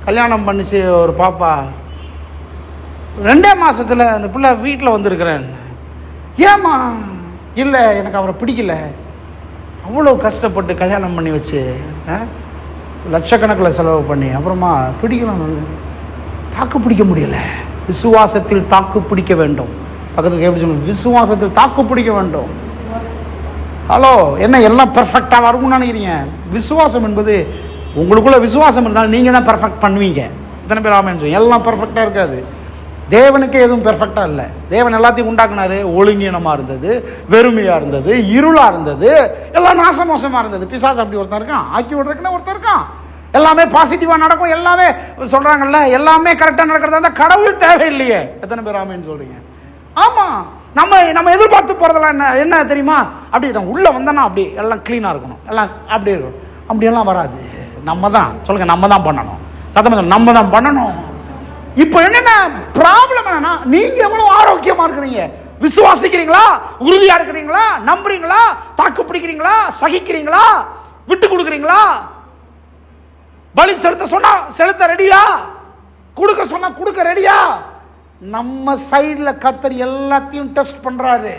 கல்யாணம் பண்ணிச்சு ஒரு பாப்பா, 2 மாசத்துல அந்த பிள்ளை வீட்டில் வந்திருக்கிறேன். ஏமா? இல்லை, எனக்கு அவரை பிடிக்கல. அவ்வளோ கஷ்டப்பட்டு கல்யாணம் பண்ணி வச்சு லட்சக்கணக்கில் செலவு பண்ணி அப்புறமா பிடிக்கணும், தாக்கு பிடிக்க முடியல. விசுவாசத்தில் தாக்கு பிடிக்க வேண்டும். பக்கத்துக்கு எப்படி சொல்லணும்? விசுவாசத்தில் தாக்கு பிடிக்க வேண்டும். ஹலோ, என்ன எல்லாம் பெர்ஃபெக்டாக வரும்னு நினைக்கிறீங்க? விசுவாசம் என்பது, உங்களுக்குள்ள விசுவாசம் இருந்தாலும் நீங்கள் தான் பெர்ஃபெக்ட் பண்ணுவீங்க. எத்தனை பேர் ஆமென் சொல்லுங்க? எல்லாம் பெர்ஃபெக்டாக இருக்காது. தேவனுக்கே எதுவும் பெர்ஃபெக்டாக இல்லை. தேவன் எல்லாத்தையும் உண்டாக்குனாரு. ஒழுங்கீனமாக இருந்தது, வெறுமையாக இருந்தது, இருளாக இருந்தது, எல்லாம் நாசமோசமாக இருந்தது. பிசாசு அப்படி ஒருத்தர் இருக்கான், ஆக்கி விட்றதுக்குன்னு ஒருத்தர் இருக்கான். எல்லாமே பாசிட்டிவாக நடக்கும், எல்லாமே சொல்கிறாங்கல்ல, எல்லாமே கரெக்டாக நடக்கிறதா இருந்தால் கடவுள் தேவையில்லையே. எத்தனை பேர் ஆமென் சொல்கிறீங்க? ஆமாம், நம்ம எதிர்பார்த்து போகிறதெல்லாம் என்ன தெரியுமா? அப்படி நான் உள்ளே வந்தேன்னா அப்படி எல்லாம் க்ளீனாக இருக்கணும், எல்லாம் அப்படி இருக்கணும். அப்படியெல்லாம் வராது. நம்ம தான் சொல்லுங்கள், நம்ம தான் பண்ணணும். சத்தமாக நம்ம தான் பண்ணணும். இப்போ என்னென்ன ப்ராப்ளம் என்னன்னா, நீங்க எவ்வளவு ஆரோக்கியமா இருக்கிறீங்க, விசுவாசிக்கிறீங்களா, உறுதியா இருக்கிறீங்களா, நம்புறீங்களா, தாக்கு பிடிக்கிறீங்களா, சகிக்கிறீங்களா, விட்டு கொடுக்குறீங்களா, பலி செலுத்த சொன்னா செலுத்த ரெடியா, கொடுக்க சொன்னா கொடுக்க ரெடியா? நம்ம சைடுல கர்த்தர் எல்லாத்தையும் டெஸ்ட் பண்றாரு.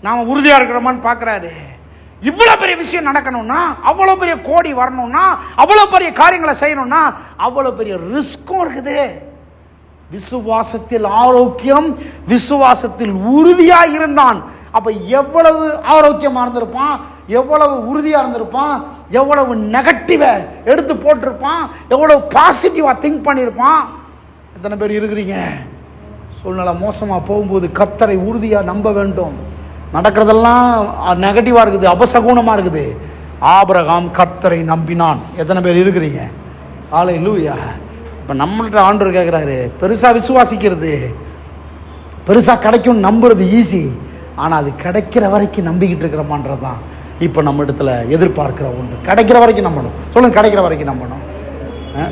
நாம உறுதியா இருக்கிறோமான்னு பாக்குறாரு. இவ்வளவு பெரிய விஷயம் நடக்கணும்னா, அவ்வளவு பெரிய கோடி வரணும்னா, அவ்வளவு பெரிய காரியங்களை செய்யணும்னா அவ்வளவு பெரிய ரிஸ்க்கும் இருக்குது. விசுவாசத்தில் ஆரோக்கியம், விசுவாசத்தில் உறுதியா இருந்தான். அப்ப எவ்வளவு ஆரோக்கியமா இருந்திருப்பான், எவ்வளவு உறுதியா இருந்திருப்பான், எவ்வளவு நெகட்டிவ எடுத்து போட்டிருப்பான், எவ்வளவு பாசிட்டிவா திங்க் பண்ணியிருப்பான். எத்தனை பேர் இருக்கிறீங்க? சூழ்நிலை மோசமா போகும்போது கர்த்தரை உறுதியா நம்ப வேண்டும். நடக்கிறதெல்லாம் நெகட்டிவா இருக்குது, அபசகுணமா இருக்குது. ஆபிரகாம் கர்த்தரை நம்பினான். எத்தனை பேர் இருக்கிறீங்க? ஹல்லேலூயா. இப்போ நம்மள்ட்ட ஆண்டவர் கேட்குறாரு, பெருசாக விசுவாசிக்கிறது, பெருசாக கிடைக்கும் நம்புறது ஈஸி, ஆனால் அது கிடைக்கிற வரைக்கும் நம்பிக்கிட்டு இருக்கிறோமான்றது தான் இப்போ நம்ம இடத்துல எதிர்பார்க்கிற ஒன்று. கிடைக்கிற வரைக்கும் நம்பணும். சொல்லுங்க, கிடைக்கிற வரைக்கும் நம்பணும்.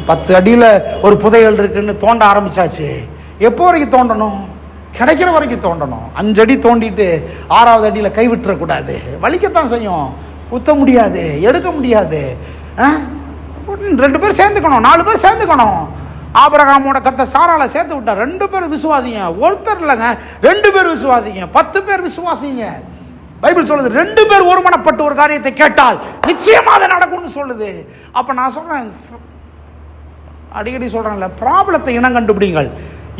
10 அடியில் ஒரு புதையல் இருக்குன்னு தோண்ட ஆரம்பிச்சாச்சு. எப்போ வரைக்கும் தோண்டணும்? கிடைக்கிற வரைக்கும் தோண்டணும். 5 அடி தோண்டிட்டு 6வது அடியில் கை விட்டுறக்கூடாது. வலிக்கத்தான் செய்யும், குத்த முடியாது, எடுக்க முடியாது. 2 பேர் சேர்ந்துக்கணும், 4 பேர் சேர்ந்துக்கணும். ஆபிரகாமோட கர்த்தர் சாராளை சேர்த்து விட்டார். 2 பேர் விசுவாசிங்க, ஒருத்தர் இல்லைங்க, 2 பேர் விசுவாசிங்க, 10 பேர் விசுவாசிங்க. பைபிள் சொல்லுது 2 பேர் ஒருமனப்பட்டு ஒரு காரியத்தை கேட்டால் நிச்சயமா அதை நடக்கும்னு சொல்லுது. அப்ப நான் சொல்றேன், அடிக்கடி சொல்றேன்ல, ப்ராப்ளத்தை இனம் கண்டுபிடிங்கள்.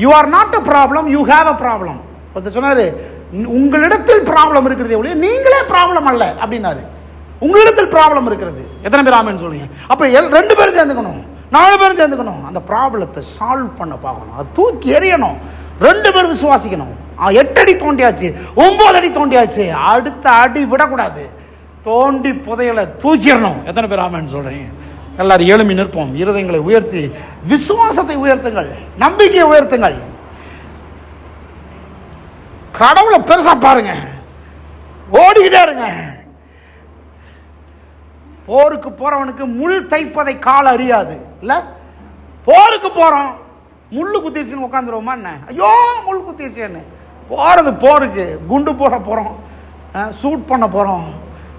You are not a problem, you have a problem. ஒருத்தர் சொன்னாரு, உங்களிடத்தில் ப்ராப்ளம் இருக்கிறதே ஒழிய நீங்களே ப்ராப்ளம் அல்ல அப்படின்னாரு. உங்களிடத்தில் ப்ராப்ளம் இருக்கிறது. எத்தனை பேர் ஆமென் சொல்லுங்க? அப்ப 2 பேரும் சேர்ந்துக்கணும், 4 பேரும் சேர்ந்துக்கணும், அந்த ப்ராப்ளத்தை சால்வ் பண்ண பார்க்கணும், அதை தூக்கி எறியணும். 2 பேர் விசுவாசிக்கணும். 8 அடி தோண்டியாச்சு, 9 அடி தோண்டியாச்சு, அடுத்த அடி விடக்கூடாது, தோண்டி புதையலை தூக்கிடணும். எத்தனை பேர் ஆமென் சொல்றீங்க? எல்லாரும் எழும்பி நிற்போம், இருதயங்களை உயர்த்தி விசுவாசத்தை உயர்த்துங்கள், நம்பிக்கையை உயர்த்துங்கள். கடவுளை பெருசா பாருங்க, ஓடிக்கிட்டே இருங்க. போருக்கு போறவனுக்கு முள் தைப்பதை கால் அறியாது இல்ல. போருக்கு போறோம், முள்ளு குத்திருச்சுன்னு உட்காந்துருவோமா என்ன? ஐயோ முள் குத்திருச்சேன்னு. போறது போருக்கு, குண்டு போட போறோம், சூட் பண்ண போறோம்,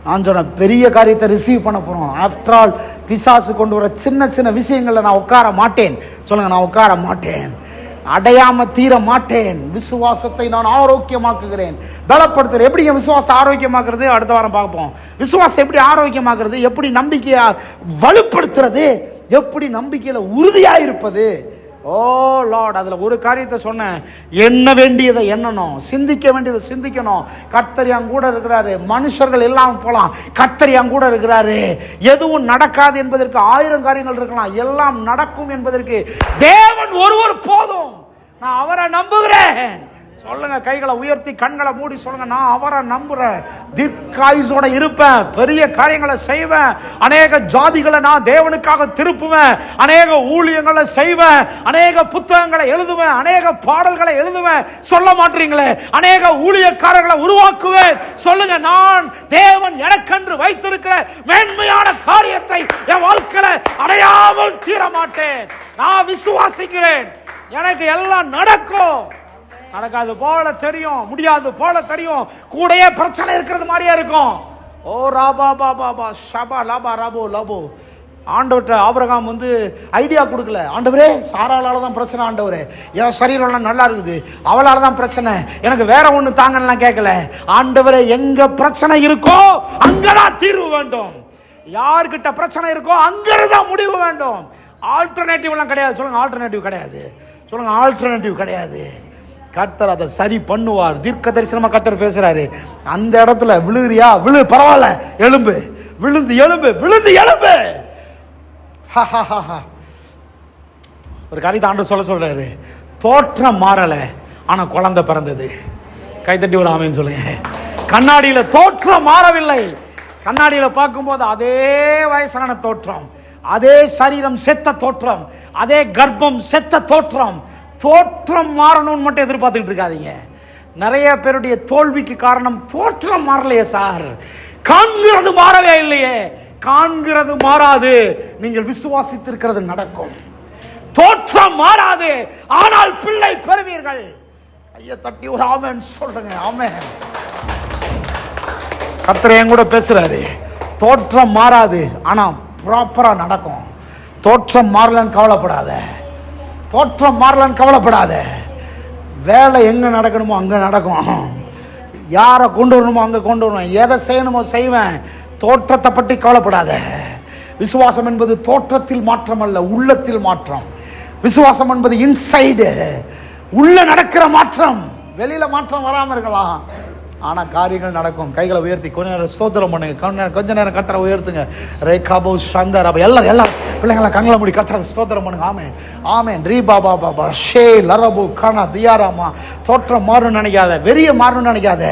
நான் சொன்ன பெரிய காரியத்தை ரிசீவ் பண்ண போறோம். ஆஃப்டர் ஆல் பிசாசு கொண்டு வர சின்ன சின்ன விஷயங்கள்ல நான் உட்கார மாட்டேன். சொல்லுங்க, நான் உட்கார மாட்டேன், அடையாம தீர மாட்டேன். விசுவாசத்தை நான் ஆரோக்கியமாக்குகிறேன், பலப்படுத்துறேன். எப்படி என் விசுவாசத்தை ஆரோக்கியமாக்குறது அடுத்த வாரம் பார்ப்போம். விசுவாசத்தை எப்படி ஆரோக்கியமாக்குறது, எப்படி நம்பிக்கையா வலுப்படுத்துறது, எப்படி நம்பிக்கையில உறுதியா இருப்பது. ஓ லார்ட், அதுல ஒரு காரியத்தை சொன்னேன், எண்ண வேண்டியதை எண்ணணும், சிந்திக்க வேண்டியதை சிந்திக்கணும். கர்த்தர் என் கூட இருக்கிறாரு, மனுஷர்கள் எல்லாம் போலாம், கர்த்தர் என் கூட இருக்கிறாரு. எதுவும் நடக்காது என்பதற்கு 1000 காரியங்கள் இருக்கலாம், எல்லாம் நடக்கும் என்பதற்கு தேவன் ஒருவர் போதும். நான் அவரை நம்புகிறேன். சொல்லுங்க, கைகளை உயர்த்தி கண்களை மூடி சொல்லுங்க, நான் அவரை நம்புறேன், தீர்க்காயுசோட இருப்பேன், பெரிய காரியங்களை செய்வேன், அநேக ஜாதிகளை நான் தேவனுக்காக திருப்புவேன், அநேக ஊழியங்களை செய்வேன், அநேக புத்தகங்களை எழுதுவேன், அநேக பாடல்களை எழுதுவேன். சொல்ல மாட்டீங்களே, அநேக ஊழியக்காரர்களை உருவாக்குவேன். சொல்லுங்க, நான் தேவன் எனக்கென்று வைத்திருக்கிற மேன்மையான காரியத்தை என் வாழ்க்கையில அடையாமல் தீர மாட்டேன். நான் விசுவாசிக்கிறேன், எனக்கு எல்லாம் நடக்கும். நடக்காது போல தெரியும், முடியாது போல தெரியும், கூடயே பிரச்சனை இருக்கிறது மாதிரியே இருக்கும். ஓ ராபா பாபா பா ஷபா லாபா ராபோ லபோ. ஆண்டவர்கிட்ட ஆபிரகாம் ஐடியா கொடுக்கல, ஆண்டவரே சாராளால தான் பிரச்சனை, ஆண்டவரே என் சரீரம்லாம் நல்லா இருக்குது, அவளால தான் பிரச்சனை, எனக்கு வேற ஒன்று தாங்கலாம் கேட்கல. ஆண்டவரே, எங்க பிரச்சனை இருக்கோ அங்கதான் தீர்வு வேண்டும், யார்கிட்ட பிரச்சனை இருக்கோ அங்கதான் முடிவு வேண்டும். ஆல்டர்னேட்டிவ் எல்லாம் கிடையாது. சொல்லுங்க, ஆல்டர்னேட்டிவ் கிடையாது. சொல்லுங்க, ஆல்டர்னேட்டிவ் கிடையாது. கர்த்தர் அதை சரி பண்ணுவார். தீர்க்க தரிசனமா கர்த்தர் பேசுறாரு. அந்த இடத்துல விழுகிறியா, விழு, பரவாயில்ல, எலும்பு, விழுந்து எலும்பு, விழுந்து எலும்பு. ஒரு காரியத்தை ஆண்டவர் சொல்றாரு, தோற்றம் மாறல, ஆனா குழந்தை பிறந்தது. கைத்தட்டி ஒரு ஆமென் சொல்லுங்க. கண்ணாடியில தோற்றம் மாறவில்லை, கண்ணாடியில பார்க்கும்போது அதே வயசான தோற்றம், அதே சரீரம் செத்த தோற்றம், அதே கர்ப்பம் செத்த தோற்றம். தோற்றம் மாறணும்னு மட்டும் எதிர்பார்த்துக்கிட்டு இருக்காதீங்க. நிறைய பேருடைய தோல்விக்கு காரணம் தோற்றம் மாறலையே சார், காண்கிறது மாறவே இல்லையே. காண்கிறது மாறாது, நீங்கள் விசுவாசித்திருக்கிறது நடக்கும். தோற்றம் மாறாது, ஆனால் பிள்ளை பெறுவீர்கள். கையை தட்டி ஒரு ஆமென் சொல்றேங்க. ஆமென். கர்த்தர் என் கூட பேசுறாரு. தோற்றம் மாறாது, ஆனா ப்ராப்பரா நடக்கும். தோற்றம் மாறலன்னு கவலைப்படாத, தோற்றம் மாறலன்னு கவலைப்படாத. வேலை எங்க நடக்கணுமோ அங்க நடக்கும், யாரை கொண்டு வரணுமோ அங்க கொண்டு வரணும், எதை செய்யணுமோ செய்வேன். தோற்றத்தை பற்றி கவலைப்படாத. விசுவாசம் என்பது தோற்றத்தில் மாற்றம் அல்ல, உள்ளத்தில் மாற்றம். விசுவாசம் என்பது இன்சைடு, உள்ள நடக்கிற மாற்றம். வெளியில மாற்றம் வராம இருக்கலாம், ஆனா காரியங்கள் நடக்கும். கைகளை உயர்த்தி கொஞ்ச நேரம் ஸ்தோத்திரம் பண்ணுங்க, கொஞ்ச நேரம் கர்த்தரை உயர்த்துங்க. ரேகாபோ சந்தர் அப்ப எல்லாரும் பிள்ளைங்கள கண்களை மூடி கர்த்தரை ஸ்தோத்திரம் பண்ணுங்க. ஆமென் ஆமென். ரீ பாபா பாபா ஷே லரபு கானா தியாராமா. தோற்றம் மாறணும்னு நினைக்காத, வெறிய மாறணும்னு நினைக்காத.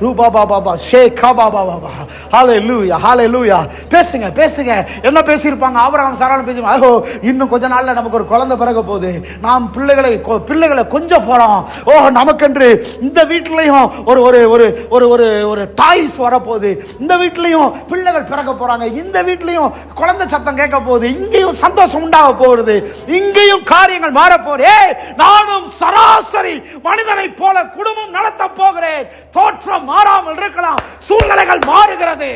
ரூ பாபா பாபா ஷே கா பாபா பாபா. ஹல்லேலூயா ஹல்லேலூயா. பேசுங்க பேசுங்க. என்ன பேசியிருப்பாங்க? ஆபிரகாம் சாராளும் பேசுவாங்க, ஐயோ இன்னும் கொஞ்ச நாள்ல நமக்கு ஒரு குழந்தை பிறக்க போகுது, நாம் பிள்ளைகளை கொஞ்சம் போறோம். ஓ நமக்கென்று இந்த வீட்டிலையும் ஒரு ஒரு ஒரு ஒரு ஒரு ஒரு டாய்ஸ் வரப்போகுது, இந்த வீட்லையும் பிள்ளைகள் பிறக்க போறாங்க, இந்த வீட்லையும் குழந்தை சத்தம் கேட்க போகுது, இங்கேயும் சந்தோஷம் உண்டாக போகிறது, இங்கேயும் காரியங்கள் மாற போறே. நானும் சராசரி மனிதனை போல குடும்பம் நடத்த போகிறேன். தோற்றம் மாறாமல் இருக்கலாம், சூழ்நிலைகள் மாறுகிறது.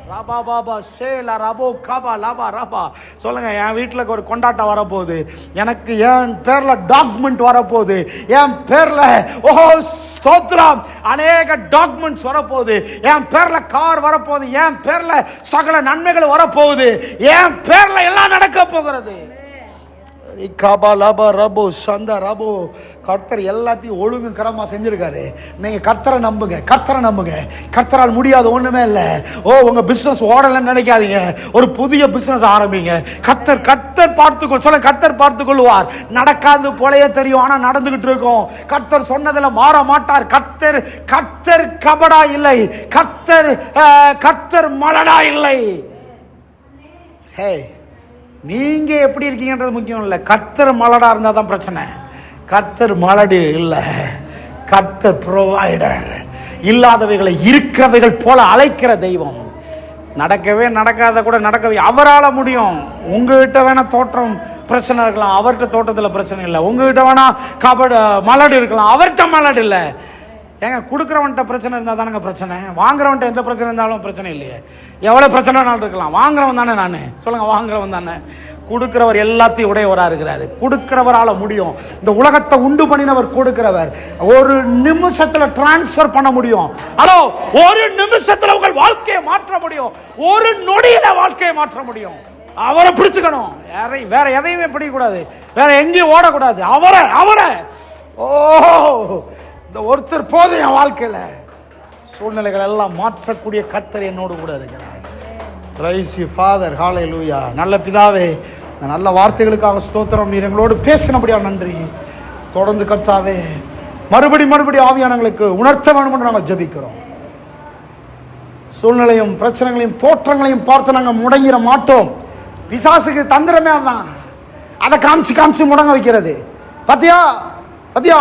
ரபா பாபா ஷேலா ரபோ கபா லபா ரபா. சொல்லுங்க, என் வீட்டில் ஒரு கொண்டாட்டம் வரப்போகுது, எனக்கு என் பேர்ல டாக்குமெண்ட் வரப்போகுது, என் பேர்ல ஓ ஸ்தோத்திரம் அநேக டாக்குமெண்ட்ஸ் வரப்போகுது, என் பேர்ல கார் வரப்போகுது, என் பேர்ல சகல நன்மைகள் வரப்போகுது, என் பேர்ல எல்லாம் நடக்க போகிறது. கர்த்தர் எல்லாத்தையும் ஒழுங்கு கரமா செஞ்சிருக்காரு. நீங்க கர்த்தரை நம்புங்க, கர்த்தரை நம்புங்க. கர்த்தரால் முடியாது ஒண்ணுமே இல்லை. ஓ உங்க பிசினஸ் ஓடலன்னு நினைக்காதீங்க, ஒரு புதிய பிசினஸ் ஆரம்பிங்க. கர்த்தர் பார்த்துக்கொள் சொல்ல, கர்த்தர் பார்த்துக்கொள்வார். நடக்காது போலயே தெரியும், ஆனா நடந்துகிட்டு இருக்கும். கர்த்தர் சொன்னதுல மாற மாட்டார். கர்த்தர் கபடா இல்லை, கர்த்தர் மலடா இல்லை. ஹே, நீங்க எப்படி இருக்கீங்கன்றது முக்கியம் இல்லை, கர்த்தர் மலடா இருந்தா தான் பிரச்சனை. கர்த்தர் மலடி இல்லை, கர்த்தர் ப்ரொவைடர். இல்லாதவைகளை இருக்கிறவைகள் போல அழைக்கிற தெய்வம். நடக்காத கூட நடக்கவே அவரால் முடியும். உங்ககிட்ட வேணா தோற்றம் பிரச்சனை இருக்கலாம், அவர்கிட்ட தோட்டத்தில் பிரச்சனை இல்லை. உங்ககிட்ட வேணா மலடு இருக்கலாம், அவர்கிட்ட மலடு இல்லை. ஏங்க, கொடுக்குறவன்ட்ட பிரச்சனை இருந்தால் தானேங்க பிரச்சனை. வாங்குறவன்ட்ட எந்த பிரச்சனை இருந்தாலும் பிரச்சனை இல்லையே. எவ்வளோ பிரச்சனைனாலும் இருக்கலாம், வாங்குறவன் தானே நான். சொல்லுங்க, வாங்குறவன் தானே. கொடுக்கிறவர் எல்லாத்தையும் உடையவராக இருக்கிறாரு. கொடுக்கிறவரால் முடியும். இந்த உலகத்தை உண்டு பண்ணினவர் கொடுக்கிறவர். ஒரு நிமிஷத்தில் டிரான்ஸ்ஃபர் பண்ண முடியும். ஹலோ, ஒரு நிமிஷத்தில் உங்கள் வாழ்க்கையை மாற்ற முடியும். ஒரு நொடியில வாழ்க்கையை மாற்ற முடியும். அவரை பிடிச்சுக்கணும், வேற எதையுமே பிடிக்கக்கூடாது, வேற எங்கேயும் ஓடக்கூடாது. அவரை ஓ இந்த ஒருத்தர் போதும் என் வாழ்க்கையில. சூழ்நிலைகள் எல்லாம் மாற்றக்கூடிய கர்த்தர் என்னோடு கூட இருக்கிறார். Praise you father. ஹல்லேலூயா. நல்ல பிதாவே, நல்ல வார்த்தைகளுக்காக ஸ்தோத்திரம். நீர் எங்களோடு பேசினபடியா நன்றி. தொடர்ந்து கர்த்தாவே மறுபடி ஆவியானங்களுக்கு உணர்த்த வேண்டும் என்று நாங்கள் ஜெபிக்கிறோம். சூழ்நிலையும் பிரச்சனைகளையும் தோற்றங்களையும் பார்த்து நாங்கள் முடங்கிட மாட்டோம். பிசாசுக்கு தந்திரமே அதான், அதை காமிச்சு முடங்க வைக்கிறது. பத்தியா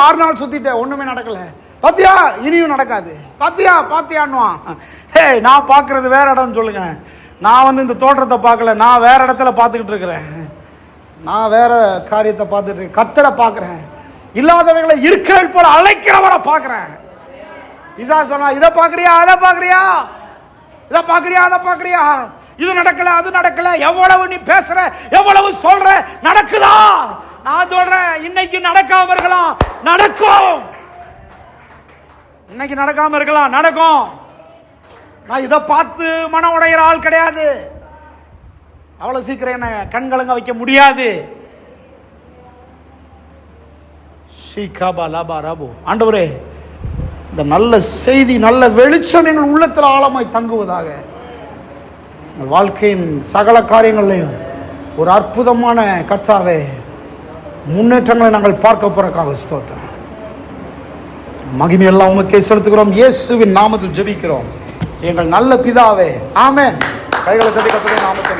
6 நாள் சுத்திட்ட, ஒண்ணுமே நடக்கல. பாத்தியா, இனியும் நடக்காது. பாத்தியான்னுவான். ஹே, நான் பார்க்கறது வேற இடம்னு சொல்லுங்க. நான் இந்த தோற்றத்தை பார்க்கல, நான் வேற இடத்துல பார்த்துக்கிட்டு இருக்கிறேன். நான் வேற காரியத்தை பார்த்துட்டு இருக்கேன். கர்த்தரை பார்க்கிறேன். இல்லாதவங்களை இருக்கிற போல அழைக்கிறவரை பார்க்கிறேன். இசா சொன்னா, இதை பார்க்கறியா, அதை பார்க்கறியா, இதை பார்க்கறியா, அதை பார்க்கறியா, இது நடக்கல, அது நடக்கல, எவ்வளவு நீ பேசுற, எவ்வளவு சொல்ற, நடக்குதா? நான் சொல்றேன், இன்னைக்கு நடக்காம இருக்கலாம், நடக்கும். இன்னைக்கு நடக்காம இருக்கலாம், நடக்கும். நான் இதை பார்த்து மனம் உடைகிற ஆள் கிடையாது. அவ்வளவு சீக்கிரம் என்ன கண்கலங்க வைக்க முடியாது. ஆண்டவரே, இந்த நல்ல செய்தி, நல்ல வெளிச்சம் எங்கள் உள்ளத்தில் ஆழமாய் தங்குவதாக. வாழ்க்கையின் சகல காரியங்களையும் ஒரு அற்புதமான கர்த்தாவே முன்னேற்றங்களை நாங்கள் பார்க்க போறதுக்காக ஸ்தோத்திரம். மகிமையெல்லாம் உமக்கே செலுத்துகிறோம். இயேசுவின் நாமத்தில் ஜெபிக்கிறோம் எங்கள் நல்ல பிதாவே, ஆமென். கைகளை தட்டி கர்த்தருடைய நாமத்தை